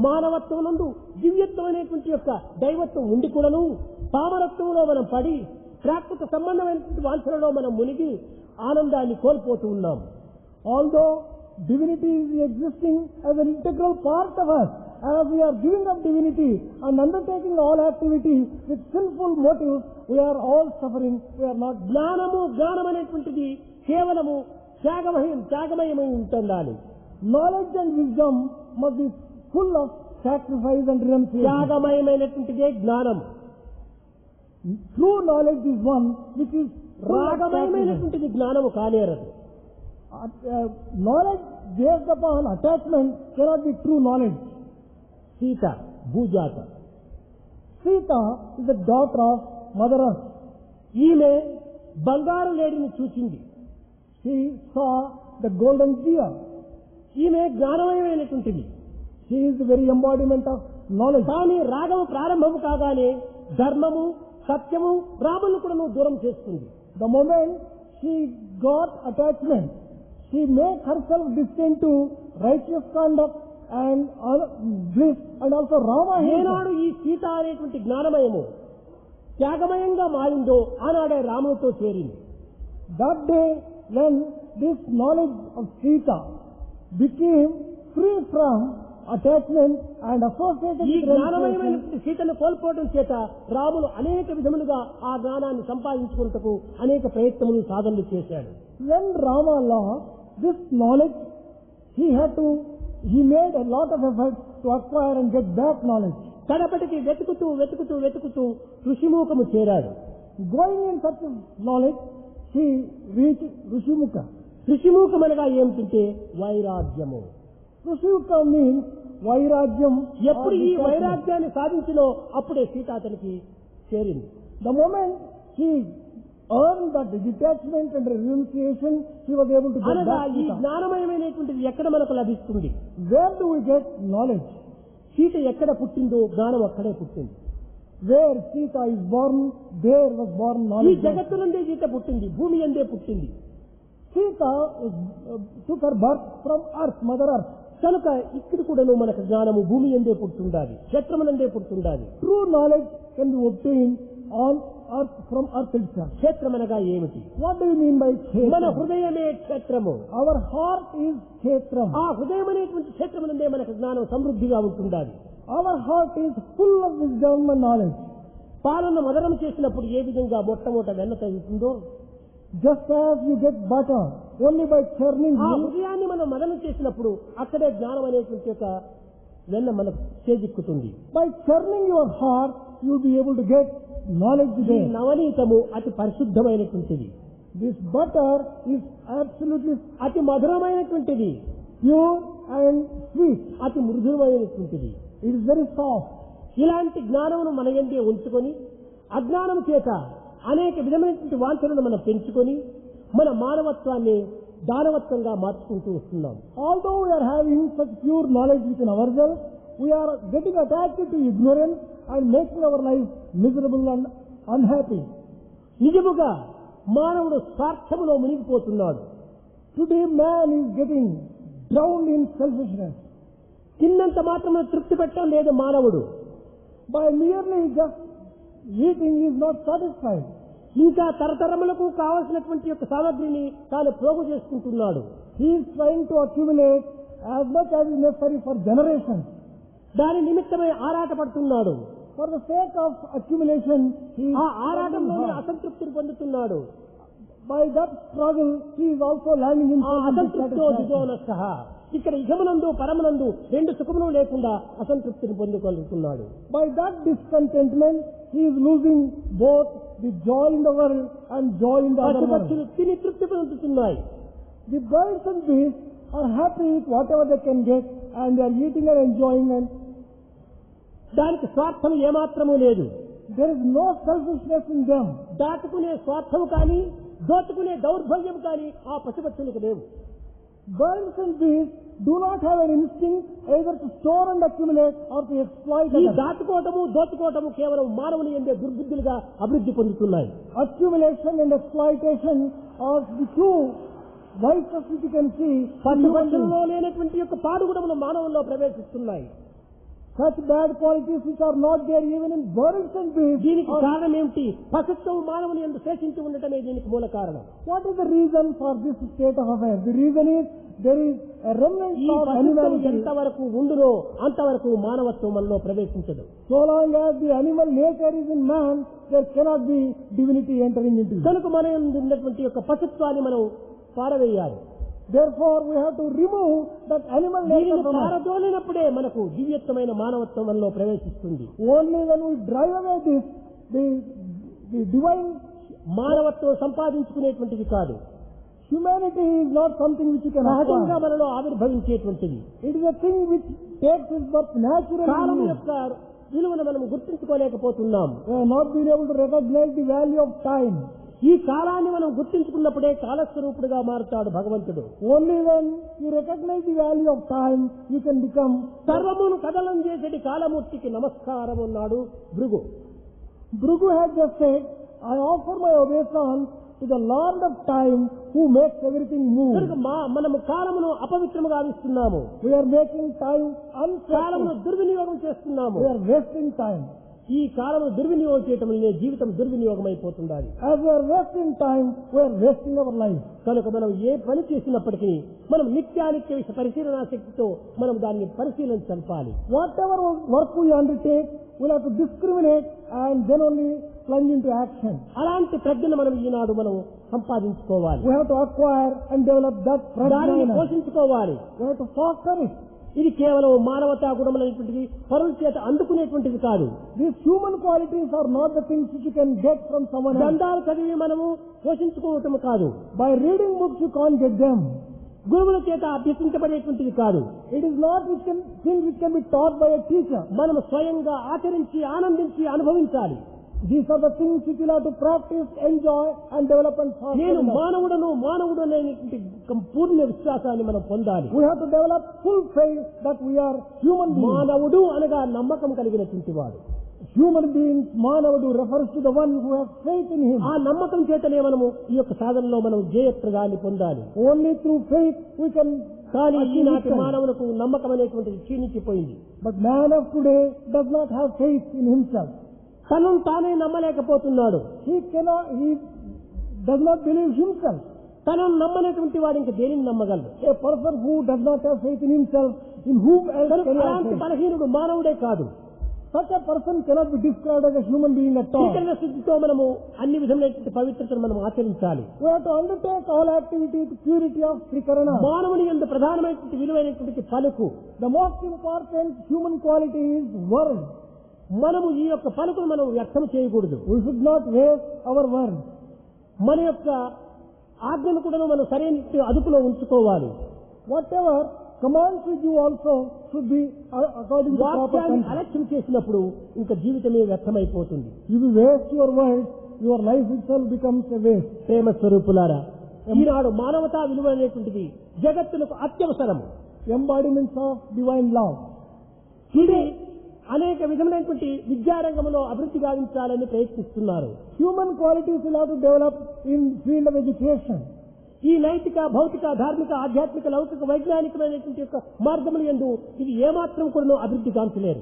మానవత్వం నందు దివ్యత్వం అనేటువంటి యొక్క దైవత్వం ఉండి కూడాను పామరత్వంలో మనం పడి ప్రాకృత సంబంధమైనటువంటి వాంఛలలో మనం మునిగి ఆనందాన్ని కోల్పోతూ ఉన్నాం. Although divinity is existing as an integral part of us, as we are giving up divinity and undertaking all activities with sinful motives, we are all suffering. We are not. జ్ఞానం అనేటువంటిది కేవలము త్యాగమయమై ఉంటుండాలి. Knowledge and wisdom must be full of sacrifice and renunciation. త్యాగమయమైనటువంటిదే జ్ఞానం. True knowledge is one which is full of sacrifice. రాగమయమైనటువంటిది జ్ఞానము కానేరదు. Knowledge based upon attachment cannot be true knowledge. Sita భూజాత. Sita is the daughter of Mother Earth. ఈమె బంగారు లేడిని చూచింది. She saw the golden deer. ఈమె జ్ఞానమయమైనటువంటిది. She is the very embodiment of knowledge. కానీ రాగము ప్రారంభము కాగానే ధర్మము సత్యము రాములను కూడా నువ్వు దూరం చేస్తుంది. The moment she got attachment, she made herself distant to righteous conduct and bliss and also Rama. ఏనాడు ఈ సీత అనేటువంటి జ్ఞానమయము త్యాగమయంగా మారిందో ఆనాడే రామునితో చేరింది. That day when this knowledge of Sita became free from attachment and associated ఈ with జ్ఞానమయమైన renunciation, సీతను కోల్పోవడం చేత రాములు అనేక విధములుగా ఆ జ్ఞానాన్ని సంపాదించుకున్నటకు అనేక ప్రయత్నములు సాధనలు చేశాడు. when Rama lost this knowledge, he made a lot of effort to acquire and get back knowledge. కడపటికి వెతుకుతూ ఋషిముఖము చేరాడు. Going in search of knowledge, he reached Rishimukha. ఋషిముఖం అనగా ఏమిటంటే వైరాగ్యము. Rishimukha means Vairajyam. ఎప్పుడు ఈ వైరాగ్యాన్ని సాధించినో అప్పుడే సీత అతనికి చేరింది. The moment he earned that detachment and renunciation, he was able to get అనగా back ఈ Sita. జ్ఞానమయమైనటువంటిది ఎక్కడ మనకు లభిస్తుంది? Where do we get knowledge? Sita ఎక్కడ పుట్టిందో జ్ఞానం అక్కడే పుట్టింది. Where Sita is born, there was born ఈ knowledge. జగత్తునందే సీత పుట్టింది, భూమి అందే పుట్టింది. Sita took her birth from earth, Mother Earth. కనుక ఇక్కడ కూడాను మనకు జ్ఞానము భూమి అందే పుట్టుండాలి, క్షేత్రమునందే పుట్టుండాలి. True knowledge can be obtained on earth, from earth itself. క్షేత్రం అనగా ఏమిటి? What do you mean by మన kshetra? హృదయమే క్షేత్రము. Our heart is kshetram. ఆ హృదయం అనేటువంటి క్షేత్రమునందే మనకు జ్ఞానం సమృద్ధిగా ఉంటుండాలి. Our heart is full of wisdom and knowledge. పాలను మదనం చేసినప్పుడు ఏ విధంగా మొట్టమొదట వెన్న తగ్గుతుందో, Just as you get butter only by churning ఆ milk, హృదయాన్ని మనం మదనం చేసినప్పుడు అక్కడే జ్ఞానం అనేటువంటి యొక్క వెన్న మనకు చేజిక్కుతుంది. by churning your heart, you will be able to get knowledge ఈ there. నవనీతము అతి పరిశుద్ధమైనటువంటిది, This butter is absolutely అతి మధురమైనటువంటిది, pure and sweet. అతి మృదుమైనటువంటిది. It is very soft. ఇలాంటి జ్ఞానమును మన యందే ఉంచుకొని అజ్ఞానం చేత అనేక విధమైనటువంటి వాంఛలను మనం పెంచుకొని మన మానవత్వాన్ని దానవత్వంగా మార్చుకుంటూ వస్తున్నాం. Although we are having such pure knowledge within ourselves, we are getting attached to ignorance and making our life miserable and unhappy. నిజముగా మానవుడు స్వార్థములో మునిగిపోతున్నాడు. Today man is getting drowned in selfishness. తిన్నంత మాత్రమే తృప్తి పెట్టడం లేదు మానవుడు. By merely just eating he is not satisfied. ఇంకా తరతరములకు కావలసినటువంటి యొక్క సామగ్రిని తాను ప్రోగు చేసుకుంటున్నాడు. He is trying to accumulate as much as is necessary for generations. దాని నిమిత్తమై ఆరాటపడుతున్నాడు. For the sake of accumulation, he is ఆ struggling ఆరాటంలోనే hard. అసంతృప్తిని పొందుతున్నాడు. By that struggle, he is also landing ఆ himself in అసంతృప్తో dissatisfaction. దిగోనః ఇక్కడ ఇహమునందు పరమునందు రెండు సుఖములు లేకుండా అసంతృప్తిని పొందుకొలుగుతున్నాడు. By that discontentment, he is losing both the joy in the world and joy in the other world. పశుపక్షులు తిని తృప్తి పొందుతున్నాయి. The birds and beasts are happy with whatever they can get, and they are eating and enjoying, and దానికి స్వార్థం ఏమాత్రమూ లేదు. there is no selfishness in them. దాటుకునే స్వార్థము కానీ దోచుకునే దౌర్భాగ్యం కానీ ఆ పశుపక్షులకు లేవు. Birds and beasts do not have an instinct either to store and accumulate or to exploit ఈ others. దాటుకోవటము దోచుకోవటము కేవలం మానవుని ఎందే దుర్బుద్ధులుగా అభివృద్ధి పొందుతున్నాయి. Accumulation and exploitation are the two vices which you can see in human beings. పశుపక్షులలో లేనటువంటి యొక్క పాడుగుణములు మానవుల్లో ప్రవేశిస్తున్నాయి. Such bad qualities which are not there even in birds and beasts. దీనికి కారణం ఏమిటి? పశుత్వం మానవుని యందు శేషించి ఉండటమే దీనికి మూల కారణం. What is the reason for this state of affairs? The reason is there is a remnant ఈ of పశుత్వం animality. ఎంతవరకు ఉండునో అంతవరకు మానవత్వం మనలో ప్రవేశించదు. So long as the animal nature is in man, there cannot be divinity entering into it. కనుక మన యందు ఉన్నటువంటి యొక్క పశుత్వాన్ని మనం పారవేయాలి. Therefore, we have to remove that animal nature దీనిని from us. పారదోలినప్పుడే మనకు దివ్యత్వమైన మానవత్వం మనలో ప్రవేశిస్తుంది. Only when we drive away this, the divine మానవత్వం సంపాదించుకునేటువంటిది కాదు, humanity is not something which you can సహజంగా acquire. మనలో ఆవిర్భవించేటువంటిది. It is a thing which takes its birth naturally. Column in you. యొక్క విలువను మనం గుర్తించుకోలేకపోతున్నాం. We have not been able to recognize the value of time. ఈ కాలాన్ని మనం గుర్తించుకున్నప్పుడే కాలస్వరూపుడుగా మారుతాడు భగవంతుడు. Only when you recognize the value of time, you can become. సర్వమును కదలం చేసేటి కాలమూర్తికి నమస్కారం అన్నాడు Bhrigu. Bhrigu had just said, I offer my obeisance to the Lord of time who makes everything move. కనుక మనము కాలమును అపవిత్రముగా భావిస్తున్నాము. We are making time కాలమును unsacred. దుర్వినియోగం చేస్తున్నాము. We are wasting time. ఈ కాలమును దుర్వినియోగం చేయటం వల్లనే జీవితం దుర్వినియోగం అయిపోతుండాలి. As we are wasting time, we are wasting our life. కనుక మనం ఏ పని చేసినప్పటికీ మనం నిత్యానిత్య పరిశీలనా శక్తితో మనం దాన్ని పరిశీలన చంపాలి. Whatever work we undertake, we'll have to discriminate and then only plunge into action. అలాంటి ప్రజ్ఞను మనం ఈనాడు మనం సంపాదించుకోవాలి. We have to acquire and develop that దానిని prajna. పోషించుకోవాలి. We have to foster it. ఇది కేవలం మానవతా గుణములైనటువంటిది, పరుల చేత అందుకునేటువంటిది కాదు. These human qualities are not the things which you can get from someone else. గ్రంథాలు చదివి మనము పోషించుకోవటం కాదు. By reading books you can't get them. గురువుల చేత అభ్యసించబడేటువంటిది కాదు. It is not things which can be taught by a teacher. మనము స్వయంగా ఆచరించి ఆనందించి అనుభవించాలి. These are the things which you'll have to practice, enjoy and develop and foster. నేను మానవుడు అనేటువంటి పూర్ణ విశ్వాసాన్ని మనం పొందాలి. We have to develop full faith that we are human beings. మానవుడు అనగా నమ్మకం కలిగినటువంటి వాడు. Human beings, Manavadu refers to the one who has faith in him. ఆ నమ్మకం చేతనే మనము ఈ యొక్క సాధనలో మనం జయప్రదాన్ని పొందాలి. Only through faith we can. కానీ ఈనాటి మానవులకు నమ్మకం అనేటువంటిది క్షీణించిపోయింది. But man of today does not have faith in himself. తనను తానే నమ్మలేకపోతున్నాడు. He does not believe himself. తనను నమ్మనేటువంటి వాడు ఇంక దేనిని నమ్మగలడు? A person who does not have faith in himself, in whom else can he have అలాంటి faith? బలహీనుడు మానవుడే కాదు. Such a person cannot be described as a human being at all. త్రికరణ శుద్ధితో మనము అన్ని విధములైనటువంటి పవిత్రతను మనం ఆచరించాలి. We have to undertake all activity to purity of Trikarana. మానవుని యందు ప్రధానమైనటువంటి విలువైనటువంటి పలుకు. The most important human quality is word. మనము ఈ యొక్క పలుకును మనం వ్యక్తం చేయకూడదు. We should not waste our word. మన యొక్క ఆజ్ఞను కూడా మనం సరైన అదుపులో ఉంచుకోవాలి. Whatever commands we give also should be according to proper వాక్యాన్ని context. అలక్ష్యం చేసినప్పుడు ఇంకా జీవితమే వ్యర్థమైపోతుంది. If you waste your word, your life itself becomes a waste. ప్రేమ స్వరూపులారా, ఈనాడు మానవతా విలువ అనేటువంటిది జగత్తులకు అత్యవసరము. Embodiments of divine love. ఇది అనేక విధమైనటువంటి విద్యారంగంలో అభివృద్ధి గావించాలని ప్రయత్నిస్తున్నారు. Human qualities will have to develop in field of education. ఈ నైతిక, భౌతిక, ధార్మిక, ఆధ్యాత్మిక, లౌకిక, వైజ్ఞానికమైనటువంటి యొక్క మార్గముల యందు ఇది ఏమాత్రం కూడా అభివృద్ధి కాంచలేరు.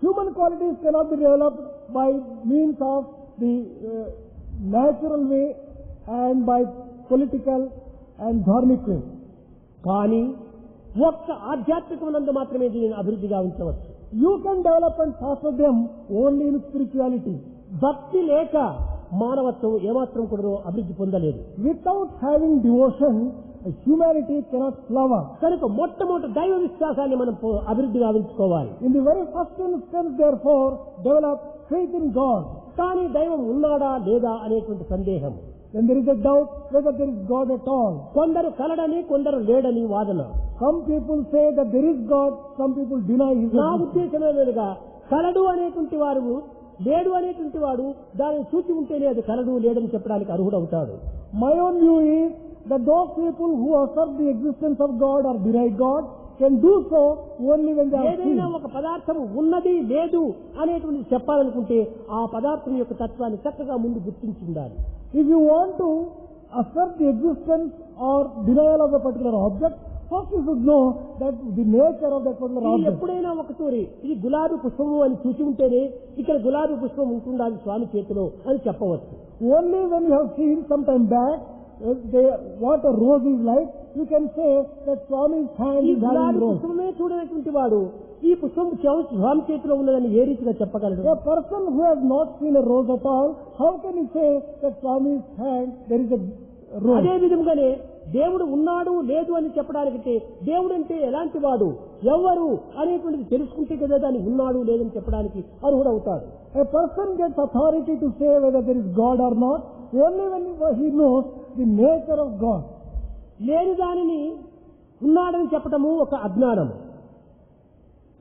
Human qualities cannot be developed by means of the natural way and by political and dharmic way. కానీ ఒక్క ఆధ్యాత్మికమునందు మాత్రమే దీనిని అభివృద్ధి గావించవచ్చు. You can develop and foster them only in spirituality. భక్తి లేక మానవత్వం ఏమాత్రం కూడా అభివృద్ధి పొందలేదు. Without having devotion, humanity cannot flower. కనుక మొట్టమొదటి దైవ విశ్వాసాన్ని మనం అభివృద్ధి గావించుకోవాలి. In the very first instance, therefore, develop faith in God. కానీ దైవం ఉన్నాడా లేదా అనేటువంటి సందేహం. Then there is a doubt whether there is God at all. కొందరు కలడని, కొందరు లేడని వాదన. Some people say that there is God, some people deny His నా existence. ఉద్దేశమేగా కలడు అనేటువంటి వారు, లేడు అనేటువంటి వాడు దానిని సూచి ఉంటేనే అది కలడు లేడని చెప్పడానికి అర్హుడవుతాడు. My own view is that those people who assert the existence of God or deny God can do so only when they are ఏదైనా seen. ఒక పదార్థం ఉన్నది లేదు అనేటువంటి చెప్పాలనుకుంటే ఆ పదార్థం యొక్క తత్వాన్ని చక్కగా ముందు గుర్తించి ఉండాలి. If you want to assert the existence or denial of a particular object, first you should know that the nature of that particular ఇది object. ఎప్పుడైనా ఒక తూరి ఇది గులాబీ పుష్పము అని చూసి ఉంటేనే ఇక్కడ గులాబీ పుష్పం ఉంటుండాలి స్వామి చేతిలో అని చెప్పవచ్చు. Only when you have seen some time back what a rose is like, you can say that Swami's hand ఈ is గులాబీ having rose. పుష్పమే చూడనటువంటి వాడు ఈ పుష్పం స్వామి చేతిలో ఉన్నదని ఏ రీతిగా చెప్పగలడు? A person who has not seen a rose at all, how can he say that Swami's hand there is a rose? అదే విధంగానే దేవుడు ఉన్నాడు లేదు అని చెప్పడానికంటే దేవుడు అంటే ఎలాంటి వాడు, ఎవరు అనేటువంటిది తెలుసుకుంటే కదా దాన్ని ఉన్నాడు లేదని చెప్పడానికి అర్హుడవుతాడు. A person gets authority to say whether there is God or not only when he knows the nature of God. లేని దానిని ఉన్నాడని చెప్పటము ఒక అజ్ఞానం.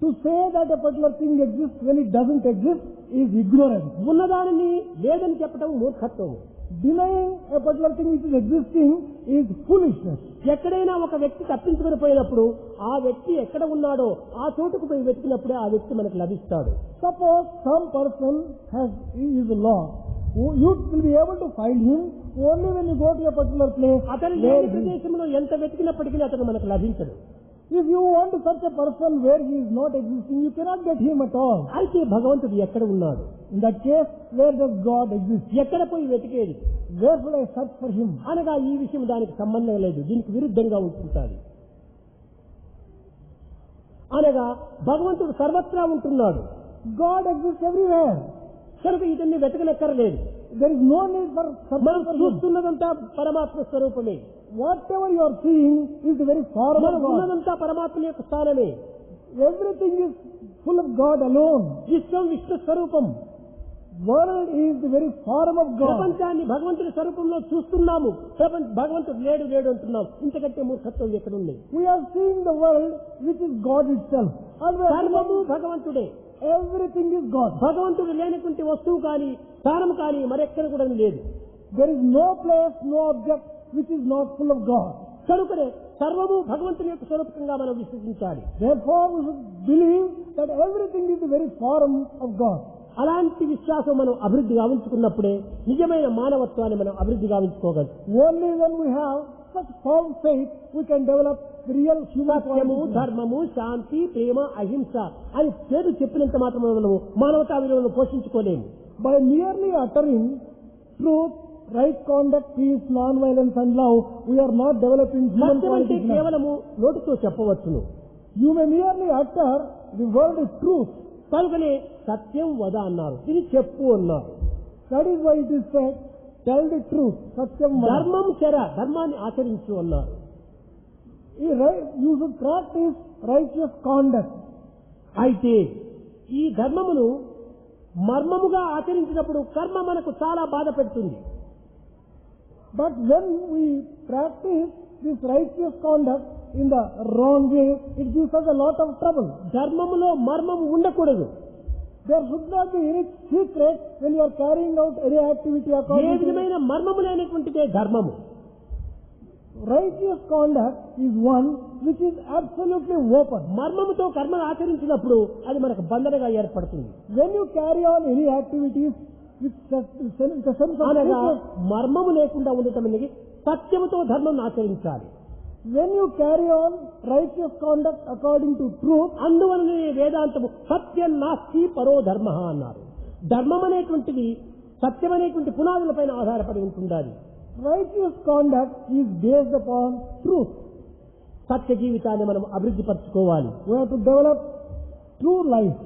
To say that a particular thing exists when it doesn't exist is ignorance. ఉన్నదానిని లేదని చెప్పటం మూర్ఖత్వము. Denying a particular thing which is existing is foolishness. ఎక్కడైనా ఒక వ్యక్తి తప్పించుకొని పోయినప్పుడు ఆ వ్యక్తి ఎక్కడ ఉన్నాడో ఆ చోటుకు పోయి వెతికినప్పుడే ఆ వ్యక్తి మనకు లభిస్తాడు. Suppose some person is lost. You will be able to find him only when you go to a particular place. అతను లేని ప్రదేశంలో ఎంత వెతికినప్పటికీ అతను మనకు లభించడు. If you want to search a person where he is not existing, you cannot get him at all. అయితే భగవంతుడు ఎక్కడ ఉన్నాడు? In that case, where does God exist? ఎక్కడ పోయి వెతికేది? Where should I search for him? అనగా ఈ విషయం దానికి సంబంధం లేదు, దీనికి విరుద్ధంగా ఉంటుంటాది. అనగా భగవంతుడు సర్వత్రా ఉంటున్నాడు. God exists everywhere. కనుక ఇతన్ని వెతకనక్కర్లేదు. There is no need for మనం చూస్తున్నదంతా పరమాత్మ స్వరూపమే. Whatever you are seeing is the very form of మనం God. ఉన్నదంతా పరమాత్మ యొక్క స్థానమే. Everything is full of God alone. విశ్వం విష్ణు స్వరూపం. World is the very form of God. ప్రపంచాన్ని భగవంతుడి స్వరూపంలో చూస్తున్నాము. భగవంతుడు లేడు లేడు అంటున్నాం. ఇంతకంటే మూర్ఖత్వం ఎక్కడుంది? We are seeing the world which is God itself. సర్వము భగవంతుడే. Everything is God. భగవంతుడు లేనటువంటి వస్తువు కానీ స్థానం కానీ మరెక్కడ కూడా లేదు. There is no place, no object which is not full of God. కనుకనే సర్వము భగవంతుని యొక్క స్వరూపంగా మనం విశ్వసించాలి. Therefore we should believe that everything is the very form of God. అలాంటి విశ్వాసం మనం అభివృద్ధి గావించుకున్నప్పుడే నిజమైన మానవత్వాన్ని మనం అభివృద్ధి గావించుకోగలం. Only when we have such firm faith we can develop the real human సత్యము, qualities. ధర్మము, శాంతి, ప్రేమ, అహింస అని పేరు చెప్పినంత మాత్రం మనము మానవతా విలువలను పోషించుకోలేము. By merely uttering truth, right conduct, peace, non-violence and love, we are not developing human సత్యం అంటే qualities. కేవలము నోటితో చెప్పవచ్చును. You may merely utter the word truth. కనుకనే సత్యం వద అన్నారు, ఇది చెప్పు అన్నారు. That is why it is said, tell the truth. Satyam vada. ధర్మం చెర, ధర్మాన్ని ఆచరించు అన్నారు. You should practice righteous conduct. అయితే ఈ ధర్మమును మర్మముగా ఆచరించినప్పుడు కర్మ మనకు చాలా బాధ పెడుతుంది. But when we practice this righteous conduct in the wrong way, it gives us a lot of trouble. ధర్మములో మర్మము ఉండకూడదు. There should not be any secret when you are carrying out any activity A according to విధమైన మర్మము లేనటువంటిదే ధర్మము. righteous conduct is one which is absolutely open. మర్మముతో కర్మను ఆచరించినప్పుడు అది మనకు బంధనగా ఏర్పడుతుంది. When you carry on any activities with a sense of అనగా secret, మర్మము లేకుండా ఉండటం అనేది సత్యముతో ధర్మం ఆచరించాలి. when you carry on righteous conduct according to truth, అందువలనే వేదాంతము సత్యం నాస్తి పరో ధర్మ అన్నారు. ధర్మం అనేటువంటిది సత్యం అనేటువంటి పునాదులపైన ఆధారపడి ఉంటుండాలి. righteous conduct is based upon truth. సత్య జీవితాన్ని మనం అభివృద్ధి పరచుకోవాలి. We have to develop true life.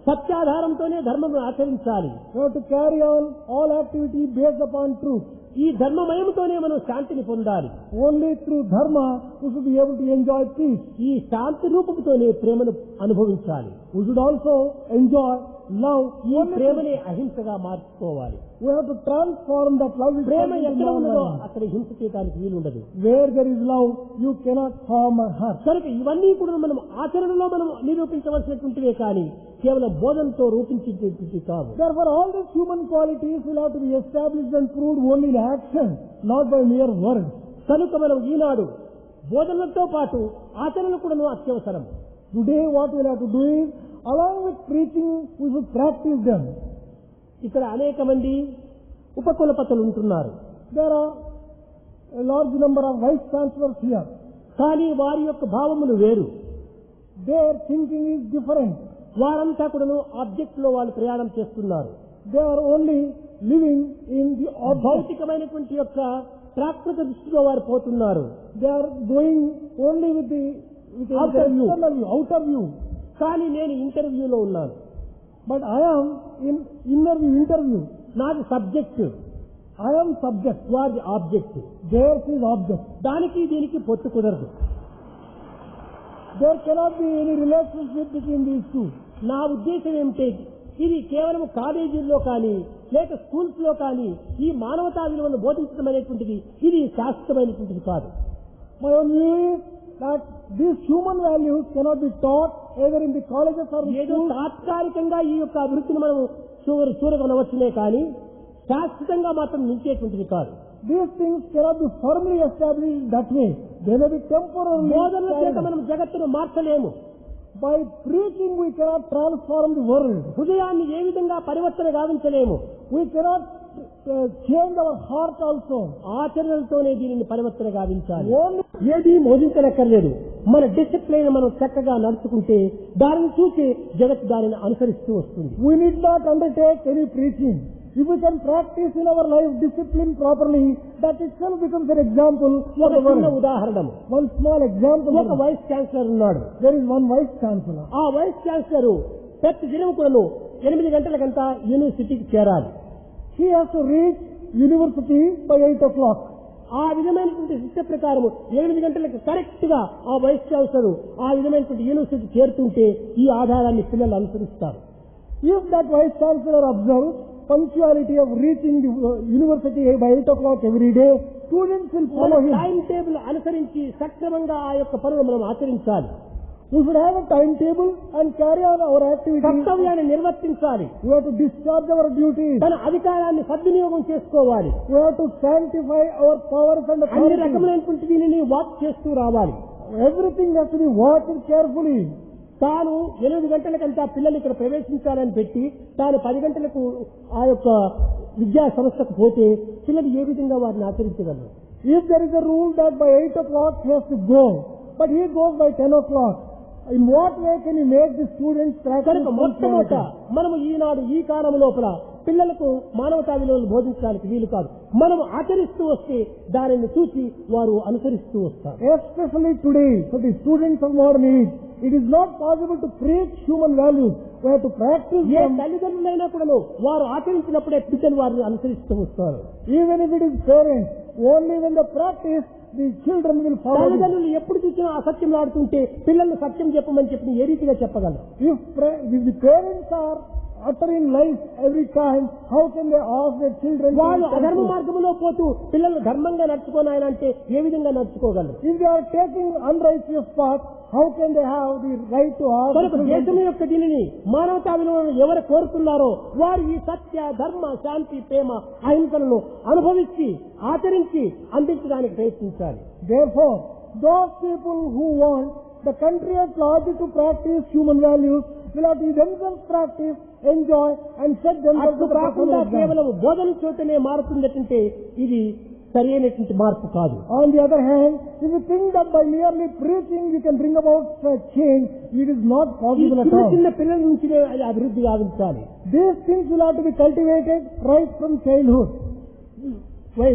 సత్యాధారంతోనే ధర్మం ఆచరించాలి. We have to carry on all activity based upon truth. ఈ ధర్మమయంతోనే మనం శాంతిని పొందాలి. Only through dharma we should be able to enjoy peace. ఈ శాంతి రూపంతోనే ప్రేమను అనుభవించాలి. We should also enjoy love. ఈ ప్రేమనే అహింసగా మార్చుకోవాలి. We have to transform that love. ప్రేమ ఎక్కడ ఉన్నదో అక్కడ హింస చేయడానికి వీలుండదు. Where there is love, you cannot harm or hurt. కనుక ఇవన్నీ కూడా మనం ఆచరణలో మనం నిరూపించవలసినటువంటివే కానీ కేవలం బోధనతో రూపించేటువంటివి కాదు. Therefore, all these human qualities will have to be established and proved only in action, not by mere words. కనుక మనం ఈనాడు బోధనలతో పాటు ఆచరణ కూడా అత్యవసరం. Today, what we have to do is, along with preaching, we should practice them. ఇక్కడ అనేక మంది ఉపకులపతులు ఉంటున్నారు. There are a large number of vice chancellors here. కానీ వారి యొక్క భావములు వేరు. Their thinking is different. వారంతా కూడా ఆబ్జెక్ట్ లో వాళ్ళు ప్రయాణం చేస్తున్నారు. They are only living in the object. భౌతికమైనటువంటి యొక్క ప్రాకృత దృష్టిలో వారు పోతున్నారు. They are going only with the Outer view. external view, outer view. కానీ నేను ఇంటర్వ్యూలో ఉన్నాను. But I am in inner view, interview. నాది సబ్జెక్ట్, I am subject. వారి ఆబ్జెక్ట్. Theirs is object. దానికి దీనికి పొత్తు కుదరదు. There cannot be any relationship between these two. నా ఉద్దేశం ఏమిటి, ఇది కేవలం కాలేజీల్లో కానీ లేక స్కూల్స్ లో కానీ ఈ మానవతా విలువను బోధించడం అనేటువంటిది ఇది శాశ్వతమైనటువంటిది కాదు. My own view is that these human values cannot be taught either in the colleges or ఏదో schools. తాత్కాలికంగా ఈ యొక్క అభివృద్ధిని మనం చూరగొనవచ్చునే కానీ శాశ్వతంగా మాత్రం నిలిచేటువంటిది కాదు. These things cannot be firmly established that way. They may be temporarily. బోధనల చేత మనం జగత్తును మార్చలేము. By preaching we cannot transform the world. హృదయాన్ని ఏ విధంగా పరివర్తన గావించలేము. We cannot change our heart also. ఆచరణలతోనే దీనిని పరివర్తన గావించాలి. ఏది మోదించనక్కర్లేదు. మన డిసిప్లైన్ మనం చక్కగా నడుచుకుంటే దానిని చూసి జగత్తు దానిని అనుసరిస్తూ వస్తుంది. We need not undertake any preaching. If we can practice in our life discipline properly, that itself becomes an example for the world. ఉదాహరణము, One small example. ఒక వైస్ ఛాన్సలర్ ఉన్నాడు. There is one vice chancellor. ఆ vice chancellor ప్రతి దినం కూడాను 8 గంటలకంతా యూనివర్సిటీకి చేరాలి. He has to reach university by 8 o'clock. ఆ విధమైనటువంటి శిక్ష ప్రకారం 8 గంటలకు కరెక్ట్ గా ఆ వైస్ ఛాన్సలర్ ఆ విధమైనటువంటి యూనివర్సిటీ చేరుతుంటే ఈ ఆధారాన్ని పిల్లలు అనుసరిస్తారు. If that vice chancellor observes punctuality of reaching the university by 8 o'clock every day, students will follow him. Time table అనుసరించి సక్రమంగా ఆ యొక్క పనులు మనం ఆచరించాలి. We should have a timetable and carry on our activities. కర్తవ్యాన్ని నిర్వర్తించాలి. We have to discharge our duties. తన అధికారాన్ని సద్వినియోగం చేసుకోవాలి. We have to sanctify our powers and అన్ని authority. రకమైనటువంటి దీనిని వాచ్ చేస్తూ రావాలి. Everything has to be watched carefully. తాను 8 గంటలకంతా పిల్లలు ఇక్కడ ప్రవేశించాలని పెట్టి తాను 10 గంటలకు ఆ యొక్క విద్యా సంస్థకు పోతే పిల్లలు ఏ విధంగా వారిని ఆచరించగలరు? If there is a rule that by 8 o'clock he has to go, but he goes by 10 o'clock, in what way can you make the students practice? కనుక మొట్టమొదట మనము ఈనాడు ఈ కాలం లోపల పిల్లలకు మానవతా విలువలు బోధించడానికి వీలు కాదు. మనం ఆచరిస్తూ వస్తే దానిని చూసి వారు అనుసరిస్తూ వస్తారు. Especially today, for the students of modern age, it is not possible to preach human values. We have to practice A them. తల్లిదండ్రులైనా కూడాను వారు ఆచరించినప్పుడే పిల్లలు వారిని అనుసరిస్తూ వస్తారు. Even if it is parents, only when they practice, the children will follow. తల్లిదండ్రులు ఎప్పుడు చూసినా అసత్యం ఆడుతుంటే పిల్లలు సత్యం చెప్పమని చెప్పి ఏ రీతిగా చెప్పగలరు? If the parents are uttering lies every time, how can they ask their children? వాళ్ళు అధర్మ మార్గంలో పోతూ పిల్లలు ధర్మంగా నడుచుకోనాయన అంటే ఏ విధంగా నడుచుకోగలరు? If they are taking unrighteous path, how can they have the right to ask? కనుక దేశం యొక్క దీనిని మానవతా విలువలను ఎవరు కోరుతున్నారో వారు ఈ సత్య ధర్మ శాంతి ప్రేమ అహింసలను అనుభవించి ఆచరించి అందించడానికి ప్రయత్నించాలి. Therefore, those people who want the country at large to practice human values will have to themselves practice, enjoy and set themselves అట్లు to the కాకుండా personal కేవలం example. బోధన చోటనే మారుతుందంటే ఇది సరైనటువంటి మార్పు కాదు. On the other hand, if you think that by merely preaching you can bring about change, it is not ఈ possible at చిన్న all. చిన్న పిల్లల నుంచి అది అభివృద్ధి గావించాలి. These things will have to be cultivated right from childhood.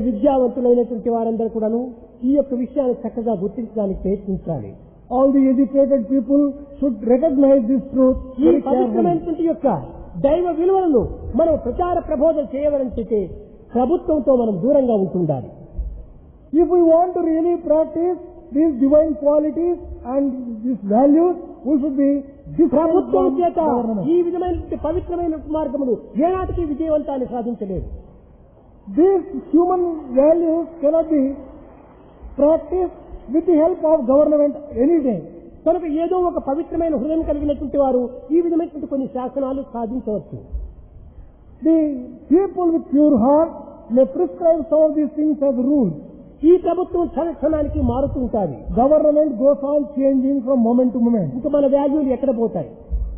విద్యావంతులైనటువంటి వారందరూ కూడాను ఈ యొక్క విషయాన్ని చక్కగా గుర్తించడానికి ప్రయత్నించాలి. All the educated people should recognize this truth ఈ very carefully. పవిత్రమైనటువంటి యొక్క దైవ విలువలను మనం ప్రచార ప్రబోధన చేయవలంటే ప్రభుత్వంతో మనం దూరంగా ఉంటుండాలి. If we want to really practice these divine qualities and these values, we should be different ప్రభుత్వం from చేత government. ఈ విధమైన పవిత్రమైన మార్గములు ఏనాటికి విజయవంతాన్ని సాధించలేదు. These human values cannot be practiced with the help of government any day. కనుక ఏదో ఒక పవిత్రమైన హృదయం కలిగినటువంటి వారు ఈ విధమైనటువంటి కొన్ని శాసనాలు సాధించవచ్చు. The people with pure heart may prescribe some of these things as rules. ఈ ప్రభుత్వం క్షణానికి మారుతూ ఉంటుంది. Government goes on changing from moment to moment. ఇంకా మన వాల్యూలు ఎక్కడ పోతాయి?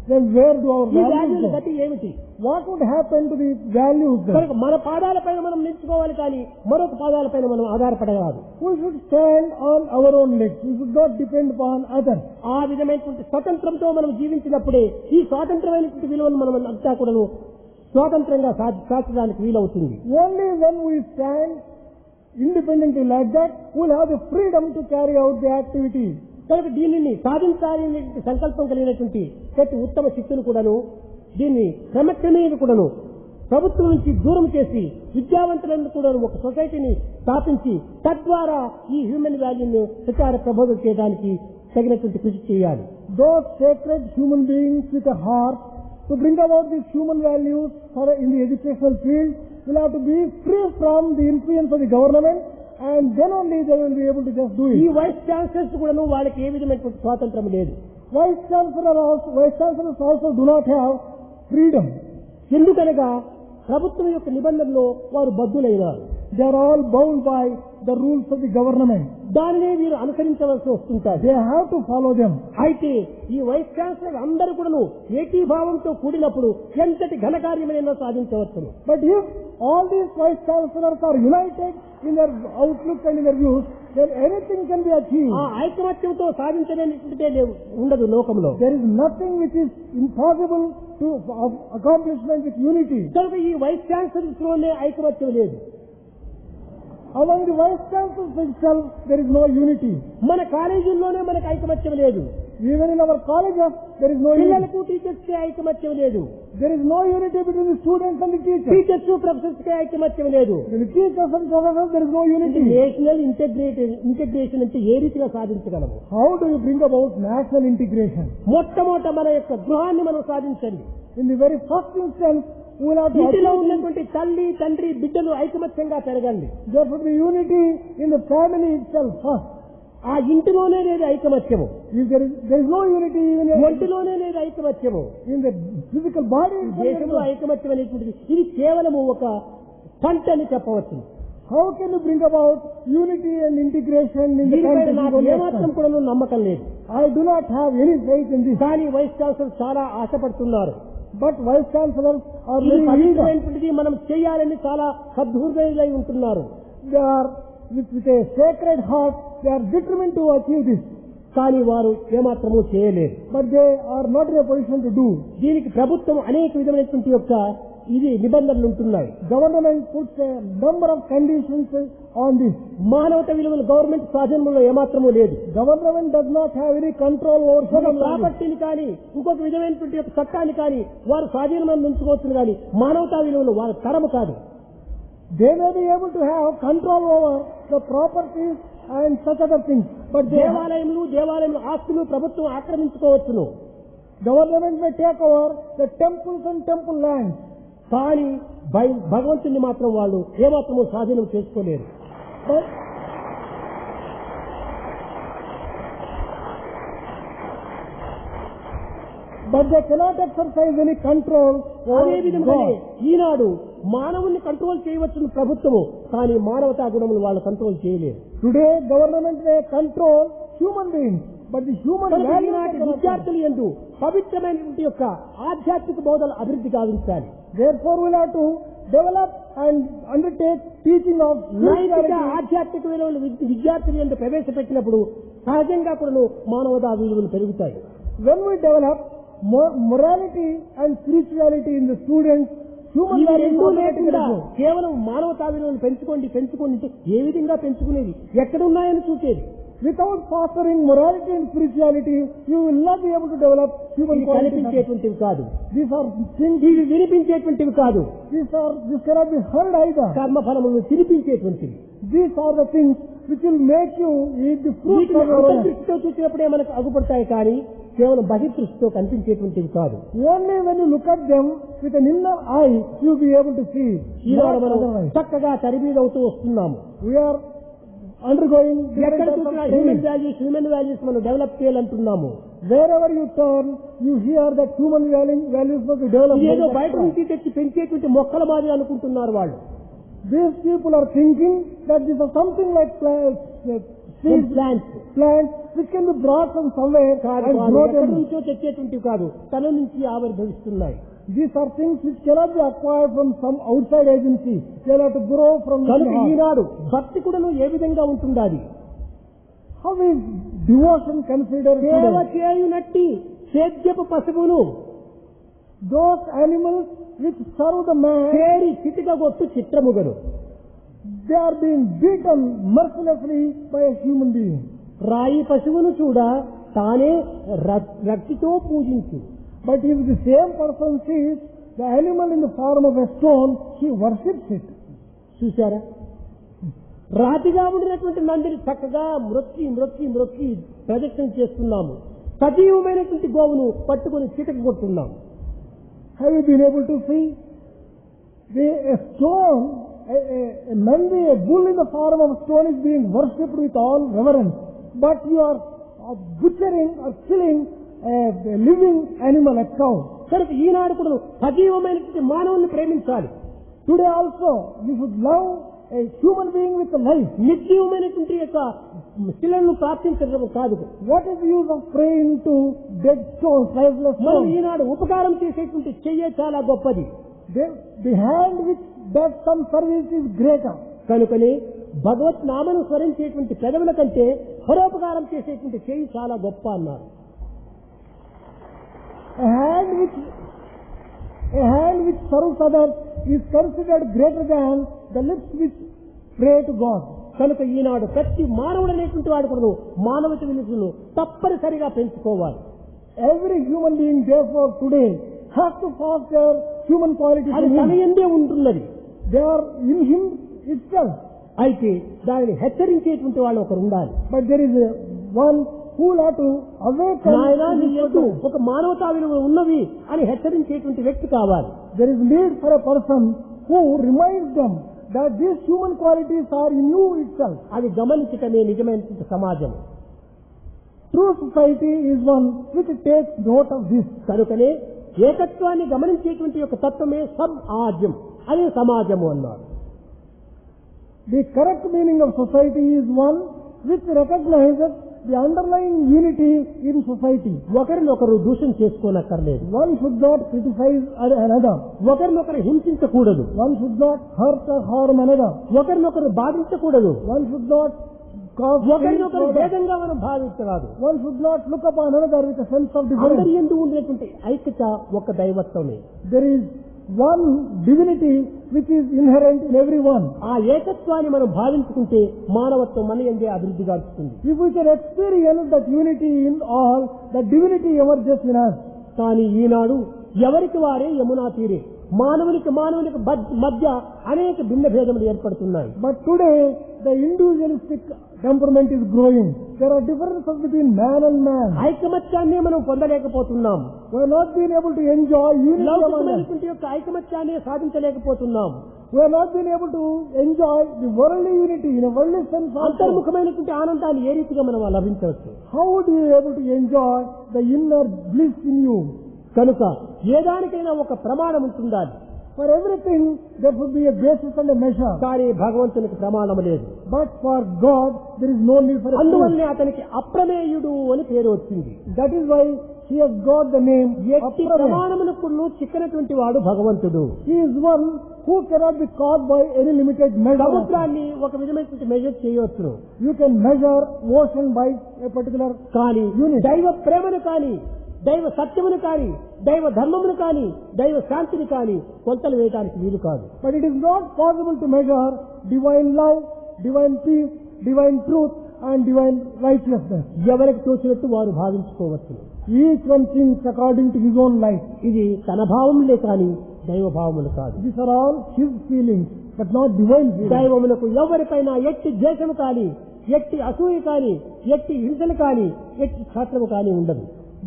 Then where do our ఈ values వాల్యూల go? గతి ఏమిటి? What would happen to the values then? కనుక మన పాదాలపైన మనం నిలుచుకోవాలి కానీ మరొక పాదాలపైన మనం ఆధారపడరాదు. We should stand on our own legs. We should not depend upon others. ఆ విధమైనటువంటి స్వతంత్రంతో మనం జీవించినప్పుడే ఈ స్వాతంత్రమైనటువంటి విలువను మనం అంతా కూడా స్వాతంత్రంగా సాధించడానికి వీలవుతుంది. Only when we stand independently like that, we'll have the freedom to carry out the activities. కనుక దీనిని సాధించాలనే సంకల్పం కలిగినటువంటి ప్రతి ఉత్తమ శక్తులు కూడాను దీన్ని క్రమక్రమేణ కూడాను ప్రభుత్వం నుంచి దూరం చేసి విద్యావంతులను కూడా ఒక సొసైటీని స్థాపించి తద్వారా ఈ హ్యూమన్ వాల్యూను ప్రచార ప్రబోధన చేయడానికి తగినటువంటి కృషి చేయాలి. Those sacred human beings with a heart to bring about these human values in the educational field will have to be free from the influence of the government, and then only they will be able to just do ఈ it. Vice chancellors కూడాను వాళ్ళకి ఏ విధమైనటువంటి స్వాతంత్రం లేదు. Vice chancellors also do not have freedom. ఎందుకనగా ప్రభుత్వం యొక్క నిబంధనలో వారు బద్దులైనారు. They are all bound by the rules of the government. దానినే వీరు అనుసరించవలసి వస్తుంటారు. They have to follow them. అయితే ఈ వైస్ ఛాన్సలర్ అందరూ కూడాను ఏకీభావంతో కూడినప్పుడు ఎంతటి ఘనకార్యమైనా సాధించవచ్చును. But if all these vice chancellors are united in their outlook and in their views, then anything can be achieved. ఆ ఐకమత్యంతో సాధించలేనిదే ఉండదు లోకంలో. There is nothing which is impossible to accomplishment with unity. కనుక ఈ vice chancellors లోనే ఐకమత్యం లేదు. Among the vice chancellors itself, there is no unity. మన కాలేజీల్లోనే మనకు ఐకమత్యం లేదు. Even in our colleges, there is no unity. పిల్లలకు టీచర్స్ కి ఐకమత్యం లేదు. There is no unity between the students and the teachers. Teachers professors కి ఐకమత్యం లేదు. Between the teachers and professors, there is no unity. National integration అంటే ఏ రీతిగా సాధించగలము? How do you bring about national integration? మొట్టమొదట మన యొక్క గృహాన్ని మనం సాధించండి. In the very first instance, we will have to ఇంటిలో ఉన్నటువంటి తల్లి తండ్రి బిడ్డలు ఐకమత్యంగా పెరగండి. there should be unity in the family itself first. ఆ ఇంటిలోనే లేదు ఐకమత్యము. If there is no unity even ఒంటిలోనే లేదు ఐకమత్యము. in the physical body, దేశంలో ఐకమత్యం అనేటువంటిది ఇది కేవలము ఒక స్టంట్ అని చెప్పవచ్చు. how can you bring about unity and integration in the దీనిపైన country? నాకు ఏమాత్రం కూడా నమ్మకం లేదు. I do not have any faith in this. కానీ వైస్ ఛాన్సలర్ చాలా ఆశపడుతున్నారు. But vice chancellors are ఇది very eager. పవిత్రమైనటువంటిది మనం చేయాలని చాలా సద్హృదయులై ఉంటున్నారు. They are with a sacred heart, they are determined to achieve this. కానీ వారు ఏమాత్రము చేయలేరు. But they are not in a position to do. దీనికి ప్రభుత్వం అనేక విధమైనటువంటి యొక్క ఇది నిబంధనలు ఉంటున్నాయి. Government puts a number of conditions on this. మానవత విలువలు గవర్నమెంట్ స్వాధీనంలో ఏమాత్రము లేదు. Government does not have any control over ఒక human life. ప్రాపర్టీని కానీ ఇంకొక విధమైనటువంటి యొక్క చట్టాన్ని కానీ వారు స్వాధీనం ఉంచుకోవచ్చు కానీ మానవతా విలువలు వారి తరము కాదు. They may be able to have control over the properties and such other things. But దేవాలయములు ఆస్తులు ప్రభుత్వం ఆక్రమించుకోవచ్చును. government may take over the temples and temple lands. కానీ భగవంతుని మాత్రం వాళ్ళు ఏమాత్రము స్వాధీనం చేసుకోలేరు. But they cannot exercise any control అదే over విధంగానే God. ఈనాడు మానవుల్ని కంట్రోల్ చేయవచ్చును ప్రభుత్వము, కానీ మానవతా గుణములు వాళ్ళు కంట్రోల్ చేయలేరు. Today government may control human beings, but the human కనుక values ఈనాటి they cannot విద్యార్థులు యందు పవిత్రమైనటువంటి యొక్క ఆధ్యాత్మిక బోధన అభివృద్ధి గావించాలి. Therefore, we will have to develop and undertake teaching of నైతిక spirituality. ఆధ్యాత్మిక విలువలు విద్యార్థులు యందు ప్రవేశపెట్టినప్పుడు సహజంగా కూడా మానవతా విలువలు పెరుగుతాయి. When we develop morality and spirituality in the students, human ఇవి values రెండూ automatically లేకుండా grow. కేవలం మానవతా విలువలు పెంచుకోండి ఏ విధంగా పెంచుకునేది, ఎక్కడ ఉన్నాయని చూసేది. Without fostering morality and spirituality, you will not be able to develop human ఇవి qualities. కనిపించేటువంటివి కాదు, These are things. ఇవి వినిపించేటువంటివి కాదు, This cannot be heard either. కర్మఫలములను తినిపించేటువంటివి. These are the things which will make you eat the fruit వీటిని of your own. అంతర్దృష్టితో చూసినప్పుడే మనకు అగుపడతాయి, కానీ కేవలం బహిర్దృష్టితో కనిపించేటువంటివి కాదు. Only when you look at them with an inner eye, you will be able to see. Eenadu Not మనం otherwise. చక్కగా తరబీదవుతూ వస్తున్నాము. We are undergoing ఎక్కడ different types చూసినా of హ్యూమన్ training. వాల్యూస్ మనం develop చేయాలంటున్నాము. Wherever you turn, you hear that human values must be developed. ఏదో బయట నుంచి తెచ్చి పెంచేటువంటి మొక్కల మాదిరి అనుకుంటున్నారు వాళ్ళు. These people are thinking that this is something like plants which can be brought from somewhere and grow ఎక్కడి them. నుంచో తెచ్చేటువంటివి కాదు, తన నుంచి ఆవిర్భవిస్తున్నాయి. These are things which cannot be acquired from some outside agency. They have to grow from కనుక within us. ఈనాడు భక్తి కూడాను ఏ విధంగా ఉంటుండాలి? How is devotion considered సేవ today? చేయునట్టి సేద్యపు పశువులు Those animals which serve the man, చేరి చితికగొట్టు చిత్రముగను. they are being beaten mercilessly by a human being. రాయి పశువును చూడ తానే రక్తితో పూజించు. But if the same person sees the animal in the form of a stone, he worships it. చూశారా? రాతిగా ఉండినటువంటి నందిని చక్కగా మ్రొక్కి ప్రదక్షిణ చేస్తున్నాము. సజీవమైనటువంటి గోవును పట్టుకుని చితక కొట్టున్నాము. Have you been able to see a stone, a nandi, a bull in the form of a stone is being worshipped with all reverence, but you are butchering or killing a living animal, a cow. కనుక ఈనాడు కూడా సజీవమైనటువంటి మానవుల్ని ప్రేమించాలి. Today also, you should love a human being with a life. నిత్యమైనటువంటి యొక్క శిలను ప్రార్థించడం కాదు. What is the use of praying to dead stones, lifeless మనం stones? ఈనాడు ఉపకారం చేసేటువంటి చెయ్యే చాలా గొప్పది. The hand which does some service is greater. కనుకనే భగవత్ నామను స్మరించేటువంటి పెదవుల కంటే పరోపకారం చేసేటువంటి చెయ్యి చాలా గొప్ప అన్నారు. A hand which serves others is considered greater than the lips which pray to God. కనుక ఈనాడు ప్రతి మానవుడు అనేటువంటి వాడు కూడా మానవత విలువలను తప్పనిసరిగా పెంచుకోవాలి. Every human being therefore today has to foster human qualities అది in తన him. యందే ఉంటున్నది. They are in him itself. అయితే దానిని హెచ్చరించేటువంటి వాళ్ళు ఒకరు ఉండాలి. But there is one who will have to awaken నాయనా నీ this యందు truth. ఒక మానవతా విలువలు ఉన్నవి అని హెచ్చరించేటువంటి వ్యక్తి కావాలి. There is need for a person who reminds them that these human qualities are in you itself. అది గమనించటమే నిజమైనటువంటి సమాజం. True society is one which takes note of this. కనుకనే ఏకత్వాన్ని గమనించేటువంటి యొక్క తత్వమే సమాజం, అదే సమాజము అన్నారు. The correct meaning of society is one which recognizes the underlying unity in society. ఒకరినొకరు దూషణ చేసుకోనక్కర్లేదు. One should not criticize another. ఒకరినొకరు హింసించకూడదు. One should not hurt or harm another. ఒకరినొకరు బాధించకూడదు. One should not cause ఒకరినొకరు pain to others. భేదంగా మనం భావించరాదు. One should not look upon another with a sense of difference. అందరి యందు ఉండేటువంటి ఐక్యత ఒక దైవత్వమే. There is one divinity which is inherent in everyone. ఆ ఏకత్వాన్ని మనం భావించుకుంటే మానవత్వం మన యందే అభివృద్ధి గావిస్తుంది. If we can experience that unity in all, that divinity emerges in us. కానీ ఈనాడు ఎవరికి వారే యమునా తీరే, మానవునికి మధ్య అనేక భిన్న భేదములు ఏర్పడుతున్నాయి. But today, the individualistic temperament is growing. There are differences between man and man. ఐకమత్యాన్ని మనం పొందలేకపోతున్నాం. We have not been able to enjoy unity among us. లౌకికమైనటువంటి యొక్క ఐకమత్యాన్ని సాధించలేకపోతున్నాం. We have not been able to enjoy the worldly unity in a worldly sense also. అంతర్ముఖమైనటువంటి ఆనందాన్ని ఏ రీతిగా మనం లభించవచ్చు? How would you be able to enjoy the inner bliss in you? కనుక ఏదానికైనా ఒక ప్రమాణం ఉంటుండాలి. For everything, there should be a basis and a measure. కానీ భగవంతునికి ప్రమాణం లేదు. But for God, there is no need for a proof. అందువల్లే అతనికి అప్రమేయుడు అని పేరు వచ్చింది. That is why he has got the name ఎట్టి Aprameya. ప్రమాణమునకు చిక్కనటువంటి వాడు భగవంతుడు. He is one who cannot be caught by any limited measure. సముద్రాన్ని ఒక విధమైనటువంటి మెజర్ చేయవచ్చును. You can measure ocean by a particular కానీ unit. దైవ ప్రేమను కానీ, దైవ సత్యమును కానీ, దైవ ధర్మమును కానీ, దైవ శాంతిని కానీ కొలతలు వేయడానికి వీలు కాదు. But it is not possible to measure divine love, divine peace, divine truth and divine righteousness. ఎవరికి తోచినట్టు వారు భావించుకోవచ్చు. Each one thinks according to his own life. ఇది తన భావములే కానీ దైవ భావములు కాదు. These are all his feelings, but not divine feelings. దైవములకు ఎవరిపైనా ఎట్టి ద్వేషము కానీ, ఎట్టి అసూయ కానీ, ఎట్టి హింసలు కానీ, ఎట్టి క్షాత్రము కానీ ఉండదు.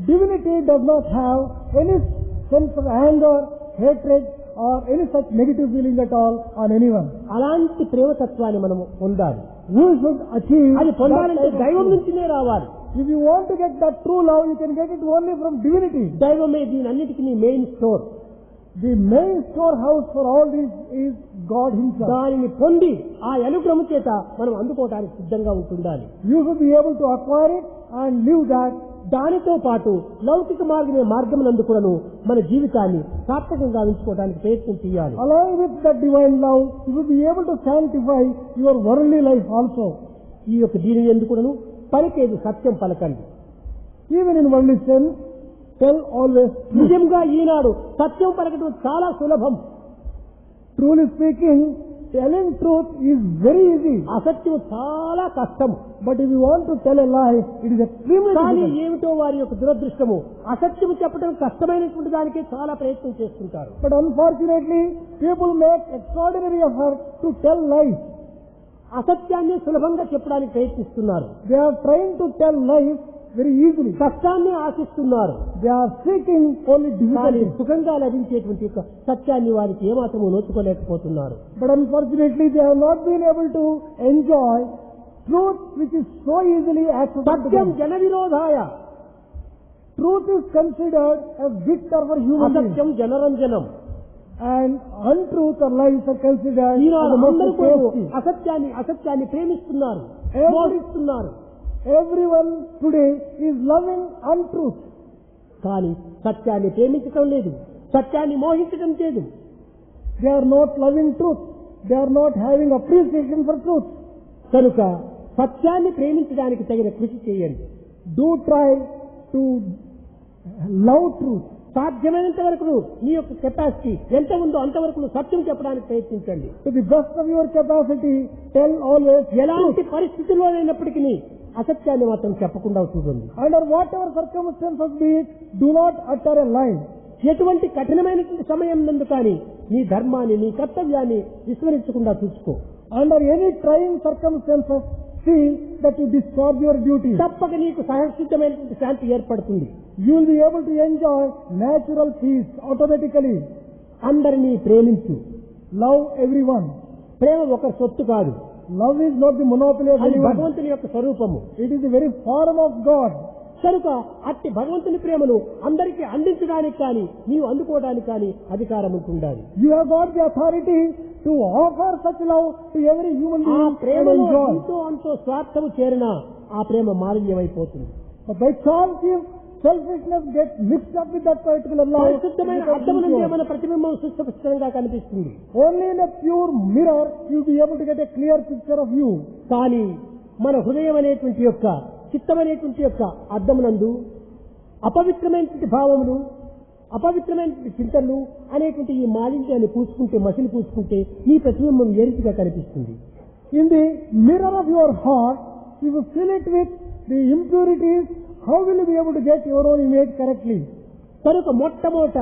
Divinity does not have any sense of anger, hatred or any such negative feeling at all on anyone. అలాంటి ప్రేమతత్వాన్ని మనము పొందాలి. We should achieve అది పొందాలంటే that type of దైవం feeling. నుంచినే రావాలి. If you want to get that true love, you can get it only from divinity. దైవమే దీని అన్నిటికీ main store. The main storehouse for all this is God himself. దానిని పొంది ఆ అనుగ్రహం చేత మనం అందుకోవడానికి సిద్ధంగా ఉంటుండాలి. You should be able to acquire it and live that. దానితో పాటు లౌకిక మార్గమునందు కూడాను మన జీవితాన్ని సార్థకంగా ఉంచుకోవడానికి ప్రయత్నం చేయాలి. Along with that divine love, you will be able to sanctify your worldly life also. ఈ యొక్క దీని ఎందుకు కూడాను పలికేది సత్యం పలకండి. Even in worldly sense, tell always truth. నిజంగా ఈనాడు సత్యం పలకడం చాలా సులభం. Truly speaking, telling truth is very easy. అసత్యం చాలా కష్టం. But if you want to tell a lie, it is extremely కానీ difficult. ఏమిటో వారి యొక్క దురదృష్టము అసత్యము చెప్పడం కష్టమైనటువంటి దానికే చాలా ప్రయత్నం చేస్తుంటారు. But unfortunately, people make extraordinary effort to tell lies. అసత్యాన్ని సులభంగా చెప్పడానికి ప్రయత్నిస్తున్నారు. They are trying to tell lies very easily. కష్టాన్ని ఆశిస్తున్నారు. They are seeking only కానీ difficulty. సుఖంగా లభించేటువంటి యొక్క సత్యాన్ని వారికి ఏమాత్రము నోచుకోలేకపోతున్నారు. But unfortunately, they have not been able to enjoy truth which is so easily accessible to Satyam them. జన విరోధాయ, Truth is considered as bitter for human beings. అసత్యం జనరంజనం. and untruth or lies are considered as Eenadu the most అందరూ కూడా tasty. అసత్యాన్ని ప్రేమిస్తున్నారు, Every- మోహిస్తున్నారు. Everyone today is loving untruth. కానీ సత్యాన్ని ప్రేమించటం లేదు, సత్యాన్ని మోహించటం లేదు. They are not loving truth. They are not having appreciation for truth. కనుక సత్యాన్ని ప్రేమించడానికి తగిన కృషి చేయండి. Do try to love truth. సాధ్యమైనంత వరకు నీ యొక్క కెపాసిటీ ఎంత ఉందో అంతవరకు సత్యం చెప్పడానికి ప్రయత్నించండి. To the best of your capacity, tell always ఎలాంటి truth. పరిస్థితుల్లోనైనప్పటికీ అసత్యాన్ని మాత్రం చెప్పకుండా చూడండి. Under whatever circumstances be it, do not utter a lie. ఎటువంటి కఠినమైనటువంటి సమయం నందు కానీ నీ ధర్మాన్ని, నీ కర్తవ్యాన్ని విస్మరించకుండా చూసుకో. Under any trying circumstances, see that you discharge your duty. తప్పక నీకు సహసిద్ధమైనటువంటి శాంతి ఏర్పడుతుంది. You will be able to enjoy natural peace automatically. అందరినీ ప్రేమించు. Love everyone. ప్రేమ ఒక సొత్తు కాదు, Love is not the monopoly of అది anyone. భగవంతుని యొక్క స్వరూపము. It is the very form of God. కనుక అట్టి భగవంతుని ప్రేమను అందరికీ అందించడానికి కానీ నీవు అందుకోవడానికి కానీ అధికారం ఉంటుండాలి. You have got the authority to offer such love to every human ఆ being and ప్రేమలో enjoy. ఎంతో అంతో స్వార్థము చేరినా ఆ ప్రేమ మాలిన్యమైపోతుంది. But by chance, if selfishness gets mixed up with that particular love, పరిశుద్ధమైన it అర్థం becomes నుండి impure. మన ప్రతిబింబం సుస్పష్టంగా కనిపిస్తుంది. Only in a pure mirror you'll be able to get a clear picture of you. కానీ మన హృదయం అనేటువంటి యొక్క చిత్తం అనేటువంటి యొక్క అద్దమునందు అపవిత్రమైనటువంటి భావములు, అపవిత్రమైనటువంటి చింతనలు అనేటువంటి ఈ మాలిన్యాన్ని పూసుకుంటే, మసిలి పూసుకుంటే నీ ప్రతిబింబం ఎరిసిగా కనిపిస్తుంది. In the mirror of your heart, if you fill it with the impurities, how will you be able to get your own image correctly? కనుక మొట్టమొదట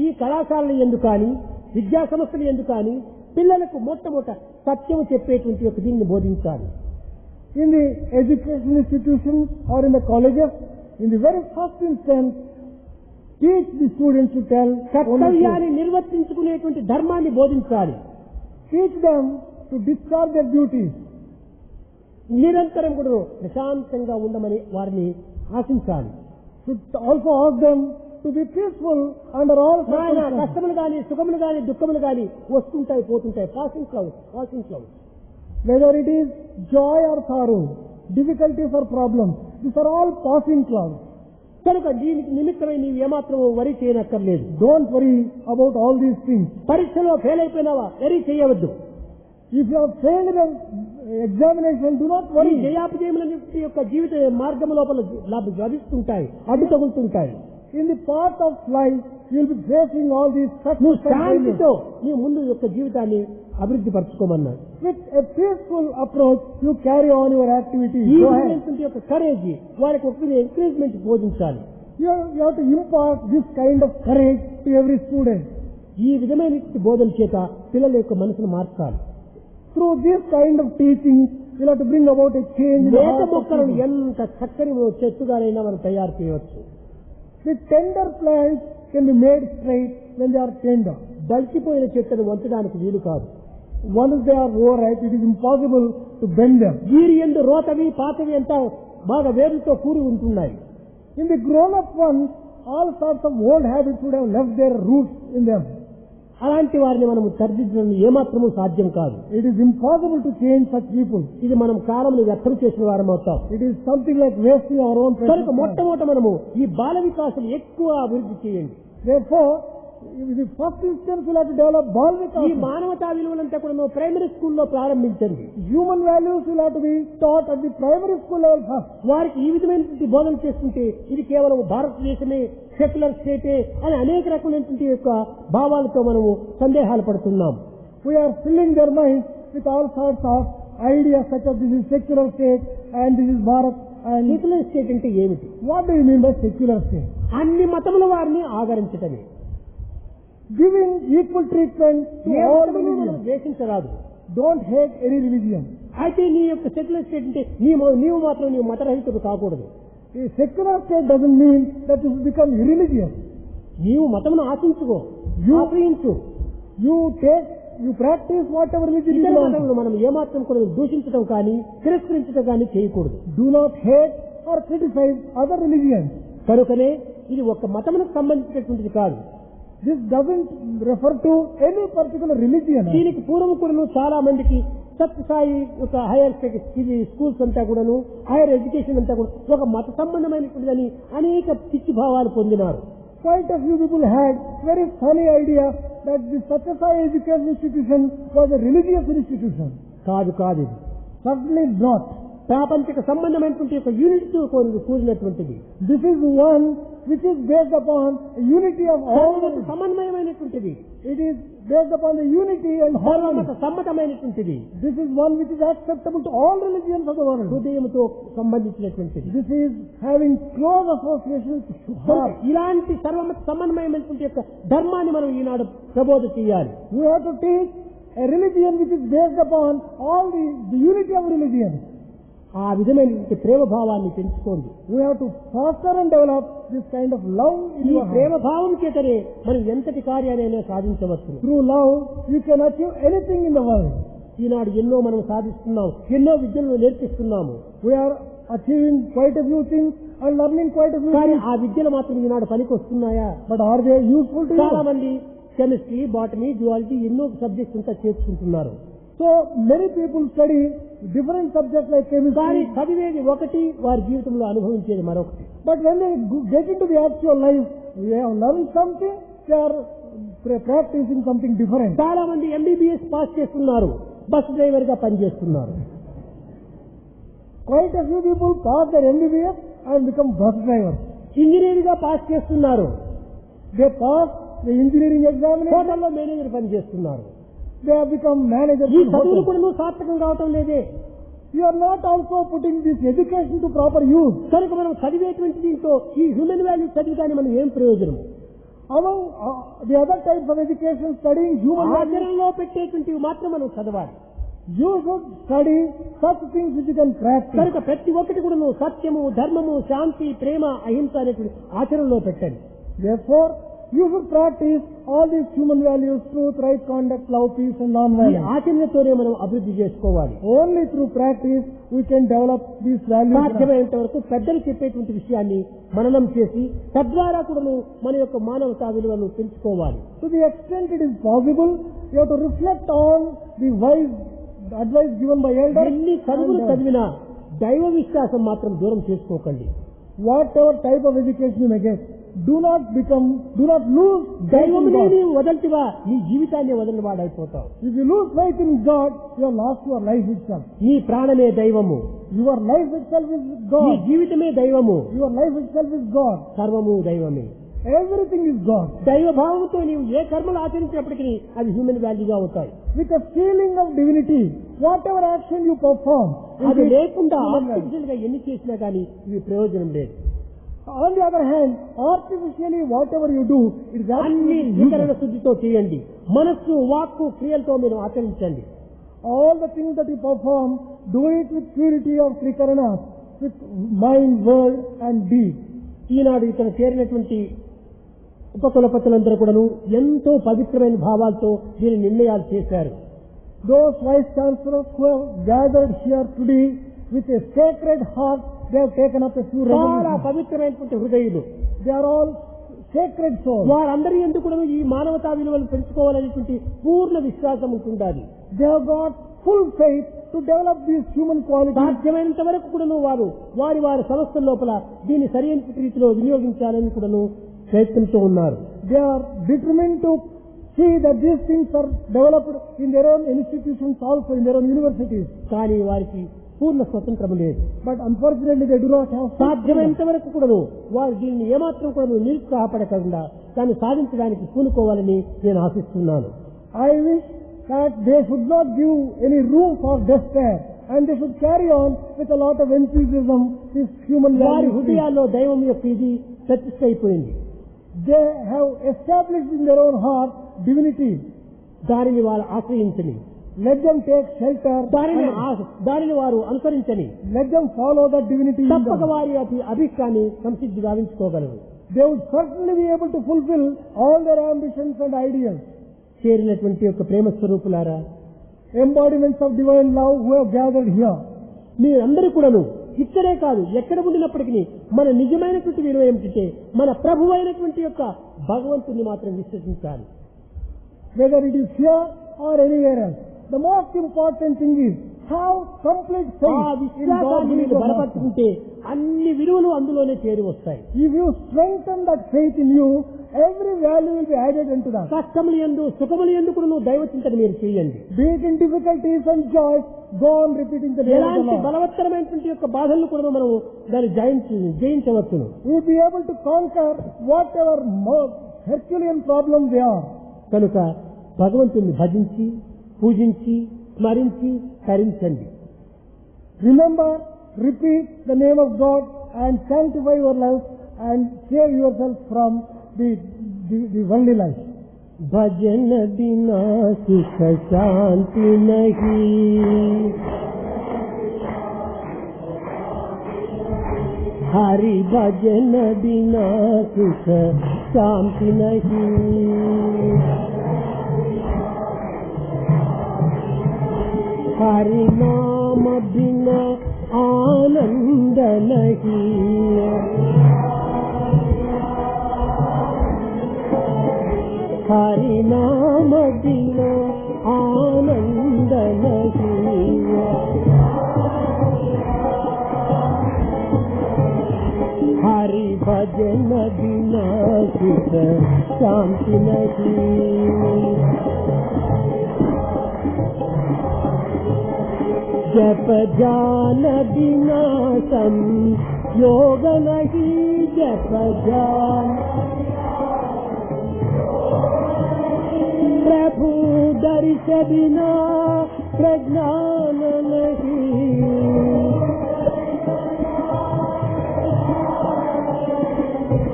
ఈ కళాశాలల యందు కానీ, విద్యా సంస్థల యందు కానీ పిల్లలకు మొట్టమొదట సత్యం చెప్పేటువంటి ఒక దీన్ని బోధించాలి. In the education institutions or in the colleges, in the very first instance, teach the students to tell only truth. కర్తవ్యాన్ని నిర్వర్తించుకునేటువంటి ధర్మాన్ని బోధించాలి. Teach them to discharge their duties. నిరంతరం కూడా ప్రశాంతంగా ఉండమని వారిని ఆశించాలి. Should also ask them to be peaceful under all నాయన circumstances. కష్టములు గాని, సుఖములు గాని, దుఃఖములు గాని వస్తుంటాయి, పోతుంటాయి. Passing clouds. Whether it is joy or sorrow, difficulties or problems, these are all passing clouds. కనుక దీనికి నిమిత్తమై నీవు ఏమాత్రం వరి చేయనక్కర్లేదు. Don't worry about all these things. పరీక్షలో ఫెయిల్ అయిపోయినావా వరి చేయవద్దు. If you have failed in examination, do not ఈ worry. జయాపజయముల యొక్క జీవిత మార్గం లోపల లభిస్తుంటాయి, అడ్డు తగులుతుంటాయి. In the path of life, you will be facing all these నువ్వు success and failures. శాంతితో నీ ముందు యొక్క జీవితాన్ని అభివృద్ధి పరచుకోమన్నాడు. With a peaceful approach, you carry on your activities. ఈ Go ahead. విధమైనటువంటి యొక్క కరేజ్ వారికి ఒక ఎంకరేజ్మెంట్ బోధించాలి. You have to impart this kind of courage to every student. ఈ విధమైన బోధన చేత పిల్లల యొక్క మనసును మార్చాలి. Through this kind of teaching, you have to bring about a change in the లేత heart of మొక్కలను people. ఎంత చక్కని చెట్టుగానైనా మనం తయారు చేయవచ్చు. The tender plants can be made straight when they are tender. దళిచిపోయిన చెట్టును వంచడానికి వీలు కాదు. Once they are overripe, it is impossible to bend them. వీరి ఎందు రోతవి, పాతవి అంతా బాగా వేరుతో కూడి ఉంటున్నాయి. In the grown-up ones, all sorts of old habits would have left their roots in them. అలాంటి వారిని మనం సరిదిద్దడం ఏమాత్రము సాధ్యం కాదు. It is impossible to change such people. ఇది మనం కాలంలో వ్యర్థం చేసిన వారం అవుతాం. It is something like wasting our own precious కనుక time. మొట్టమొదట మనము ఈ బాల వికాసం ఎక్కువ అభివృద్ధి చేయండి. Therefore, in the first instance, you have to develop Bal ఈ Vikas. మానవతా విలువలంతా కూడా నువ్వు ప్రైమరీ స్కూల్లో ప్రారంభించండి. Human values will have to be taught at the primary school level first. వారికి ఈ విధమైనటువంటి బోధన చేస్తుంటే ఇది కేవలం భారతదేశమే సెక్యులర్ స్టేటే అని అనేక రకమైనటువంటి యొక్క భావాలతో మనము సందేహాలు పడుతున్నాం. We are filling their minds with all sorts of ideas such as this is secular state and this is Bharat. And secular state అంటే ఏమిటి? what do you mean by secular state? అన్ని మతముల వారిని ఆదరించటమే. Giving equal treatment to A all మతమును మనం religions. ద్వేషించరాదు. Don't hate any religion. అయితే నీ యొక్క secular state అంటే నీవు మాత్రం నీవు మతరహితుడు కాకూడదు. A secular state doesn't mean that you become irreligious. నీవు మతమును ఆశించుకో, ఆశ్రయించు. You practice whatever religion you ఇతర belong to. మతములను మనం ఏమాత్రం కూడా దూషించడం కానీ తిరస్కరించడం కానీ చేయకూడదు. Do not hate or criticize other religions. కనుకనే ఇది ఒక మతమునకు సంబంధించినటువంటిది కాదు. This doesn't refer to any particular religion. దీనికి పూర్వం కూడాను చాలా మందికి సత్యసాయి ఒక హైయర్ ఇది స్కూల్స్ అంతా కూడాను హైయర్ ఎడ్యుకేషన్ అంతా కూడా ఒక మత సంబంధమైనటువంటిదని అనేక పిచ్చి భావాలు పొందినారు. Quite a few people had very funny idea that the Satyasai education institution was a religious institution. కాదు కాదు, ఇది Certainly not. ప్రాపంచిక సంబంధమైనటువంటి ఒక యూనిట్తో కూడినటువంటిది. This is one which is based upon a unity of all. సమన్వయమైనటువంటిది. It is based upon the unity and harmony. సమ్మతమైనటువంటిది. This is one which is acceptable to all religions of the world. హృదయంతో సంబంధించినటువంటిది. This is having close associations to heart. ఇలాంటి సమన్వయమైనటువంటి యొక్క ధర్మాన్ని మనం ఈనాడు ప్రబోధ చేయాలి. We have to teach a religion which is based upon all the unity of religion. ఆ విధమైనటువంటి ప్రేమ భావాన్ని పెంచుకోండి. We have to foster and develop this kind of love in ఈ your ప్రేమ heart. భావం చేతనే మనం ఎంతటి కార్యాలైనా సాధించవచ్చు. Through love, you can achieve anything in the world. ఈనాడు ఎన్నో మనం సాధిస్తున్నాం, ఎన్నో విద్యలను నేర్పిస్తున్నాము. We are achieving quite a few things and learning quite a few కానీ things. ఆ విద్యలు మాత్రం ఈనాడు పనికి వస్తున్నాయా? But are they useful to చాలా you? మంది కెమిస్ట్రీ, బాటనీ, జువాలజీ ఎన్నో సబ్జెక్ట్స్ అంతా చేర్చుకుంటున్నారు. So many people study different subjects like కానీ chemistry. చదివేది ఒకటి, వారి జీవితంలో అనుభవించేది మరొకటి. But when they get into the actual life, they have learned something, they are practicing something different. చాలా మంది ఎంబీబీఎస్ పాస్ చేస్తున్నారు, బస్ డ్రైవర్ గా పనిచేస్తున్నారు. Quite a few people pass their MBBS and become bus drivers. Engineer గా pass చేస్తున్నారు, They pass the engineering examination, హోటల్లో manager పనిచేస్తున్నారు. they have become managers. ఈ in చదువులు hotels. కూడా సార్థకం కావటం లేదే. You are not also putting this education to proper use. కనుక మనం చదివేటువంటి దీంతో ఈ హ్యూమన్ వాల్యూ చదివిగానే మనం ఏం ప్రయోజనం? Among the other types of education, studying human values, ఆచరణలో పెట్టేటువంటివి మాత్రం మనం చదవాలి. you should study such things which you can practice. కనుక ప్రతి ఒక్కటి కూడా సత్యము, ధర్మము, శాంతి, ప్రేమ, అహింస అనేటువంటి ఆచరణలో పెట్టండి. Therefore, you should practice all these human values: truth, right conduct, love, peace and ఈ non-violence. ఆచరణతోనే మనం అభివృద్ధి చేసుకోవాలి. Only through practice we can develop these values. సాధ్యమైనంత వరకు పెద్దలు చెప్పేటువంటి విషయాన్ని మననం చేసి తద్వారా కూడా మన యొక్క మానవతా విలువలను పెంచుకోవాలి. To the extent it is possible, you have to reflect on the wise advice given by elders. ఎన్ని చదువులు and, చదివినా దైవ విశ్వాసం మాత్రం దూరం చేసుకోకండి. whatever type of education you may get, do not lose faith in దైవమునే God. నీవు వదల్తివా నీ జీవితాన్ని వదిలిన వాడైపోతావు. If you lose faith in God, you have lost your life itself. నీ ప్రాణమే దైవము, Your life itself is నీ God. జీవితమే దైవము, Your life itself is God. సర్వము దైవమే. Everything is God. దైవ భావంతో నీవు ఏ కర్మలు ఆచరించినప్పటికీ అవి హ్యూమన్ వాల్యూగా అవుతాయి. With a feeling of divinity, whatever action you perform, అది it is లేకుండా human value. ఆర్టిఫిషియల్ గా ఎన్ని చేసినా కానీ ఇవి ప్రయోజనం లేదు. On the other hand, artificially whatever you do, it is అన్ని absolutely త్రికరణ useless. శుద్ధితో చేయండి. మనస్సు, వాక్కు, క్రియలతో మీరు ఆచరించండి. All the things that you perform, do it with purity of trikarana, with mind, word and deed. ఈనాడు ఇక్కడ చేరినటువంటి ఉపకులపతులందరూ కూడాను ఎంతో పవిత్రమైన భావాలతో దీని నిర్ణయాలు చేశారు. Those vice chancellors who have gathered here today with a sacred heart, they have taken up a few చాలా resolutions. పవిత్రమైనటువంటి హృదయులు. They are all sacred souls. వారందరి ఎందుకు కూడా ఈ మానవతా విలువలు పెంచుకోవాలనేటువంటి పూర్ణ విశ్వాసం ఉంటుండాలి. They have got full faith to develop these human qualities. సాధ్యమైనంత వరకు కూడాను వారు వారి సంస్థల లోపల దీన్ని సరైన రీతిలో వినియోగించాలని కూడాను ప్రయత్నిస్తూ ఉన్నారు. They are determined to see that these things are developed in their own institutions also, in their own universities. కానీ వారికి పూర్ణ స్వతంత్రం లేదు. But unfortunately they do not have full freedom. సాధ్యమైనంత వరకు కూడాను వారు దీన్ని ఏమాత్రం కూడా నిరుత్సాహపడకుండా దాన్ని సాధించడానికి పూనుకోవాలని నేను ఆశిస్తున్నాను. I wish that they should not give any room for despair and they should carry on with a lot of enthusiasm this human వారి value. హృదయాల్లో దైవం యొక్క ఇది ప్రతిష్ఠ అయిపోయింది. They have established in their own heart divinity. దానిని వారు ఆశ్రయించని, Let them take shelter. దానిని వారు అనుసరించని, Let them follow that divinity in తప్పక them. వారి అభిష్టాన్ని సంసిద్ధి గావించుకోగలరు. They would certainly be able to fulfill all their ambitions and ideals. చేరినటువంటి యొక్క ప్రేమ స్వరూపులారా, Embodiments of divine love who have gathered here. మీరందరూ కూడాను ఇక్కడే కాదు ఎక్కడ ఉండినప్పటికీ మన నిజమైనటువంటి విలువ ఏమిటంటే మన ప్రభు అయినటువంటి యొక్క భగవంతుని మాత్రం విశ్వసించాలి. Whether it is here or anywhere else, the most important thing is have complete ఆ faith in God. విశ్వాసాన్ని మీరు బలపరుచుకుంటే అన్ని విలువలు అందులోనే చేరి వస్తాయి. If you strengthen that faith in you, every value will be added into that. కష్టములు యందు సుఖములు యందు కూడా నువ్వు దైవ చింతన మీరు చేయండి. Be it in difficulties and joys, go on repeating the name of the ఎలాంటి Lord. బలవత్తరమైనటువంటి యొక్క బాధలను కూడా మనం దాన్ని జయించవచ్చును. We will be able to conquer whatever Herculean problems they are. కనుక భగవంతుని భజించి పూజించి స్మరించి తరించండి. Remember, repeat the name of God and sanctify your life and save yourself from the worldly life. భజన బినా సుఖ శాంతి నహీ, హరి భజన బినా సుఖ శాంతి నహీ, हरि नाम बिना आनंद नहीं, हरि नाम बिना आनंद नहीं, हरि भजन बिना सुख शांति नहीं, जप जान बिना संयोग नहीं, जप जान प्रभु दर्श बिना प्रज्ञान नहीं,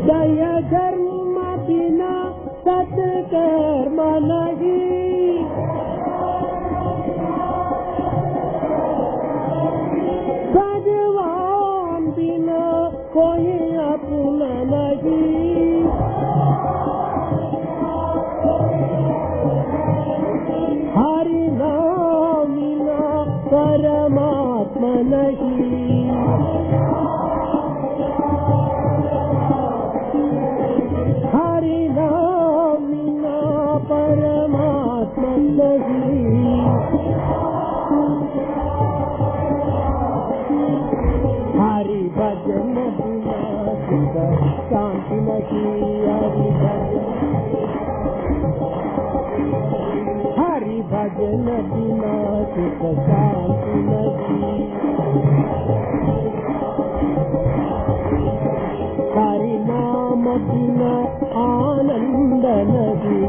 दया धर्म बिना सत्कर्म नहीं, भगवान बिना कोई अपना नहीं, हरि नाम बिना परमात्मा नहीं, हरि नाम बिना परमात्मा नहीं, हरि भजन बिना सुख शांति नहीं, हरि भजन बिना सुख शांति नहीं, हरि नाम बिना आनंद नहीं,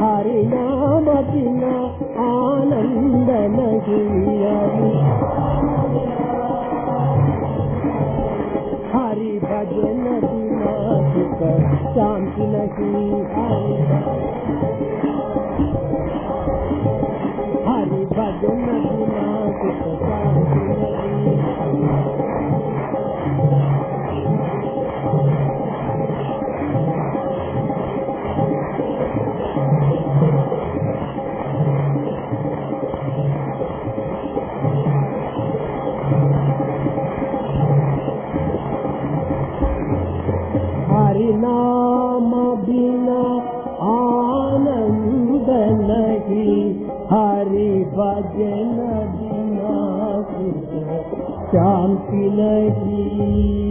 हरि नाम बिना आनंद नहीं, हरि भजन बिना सुख शांति नहीं, हरि भजन बिना सुख शांति नहीं, हरि नाम बिना आनंद नहीं, हरि भजन बिना सुख शांति नहीं।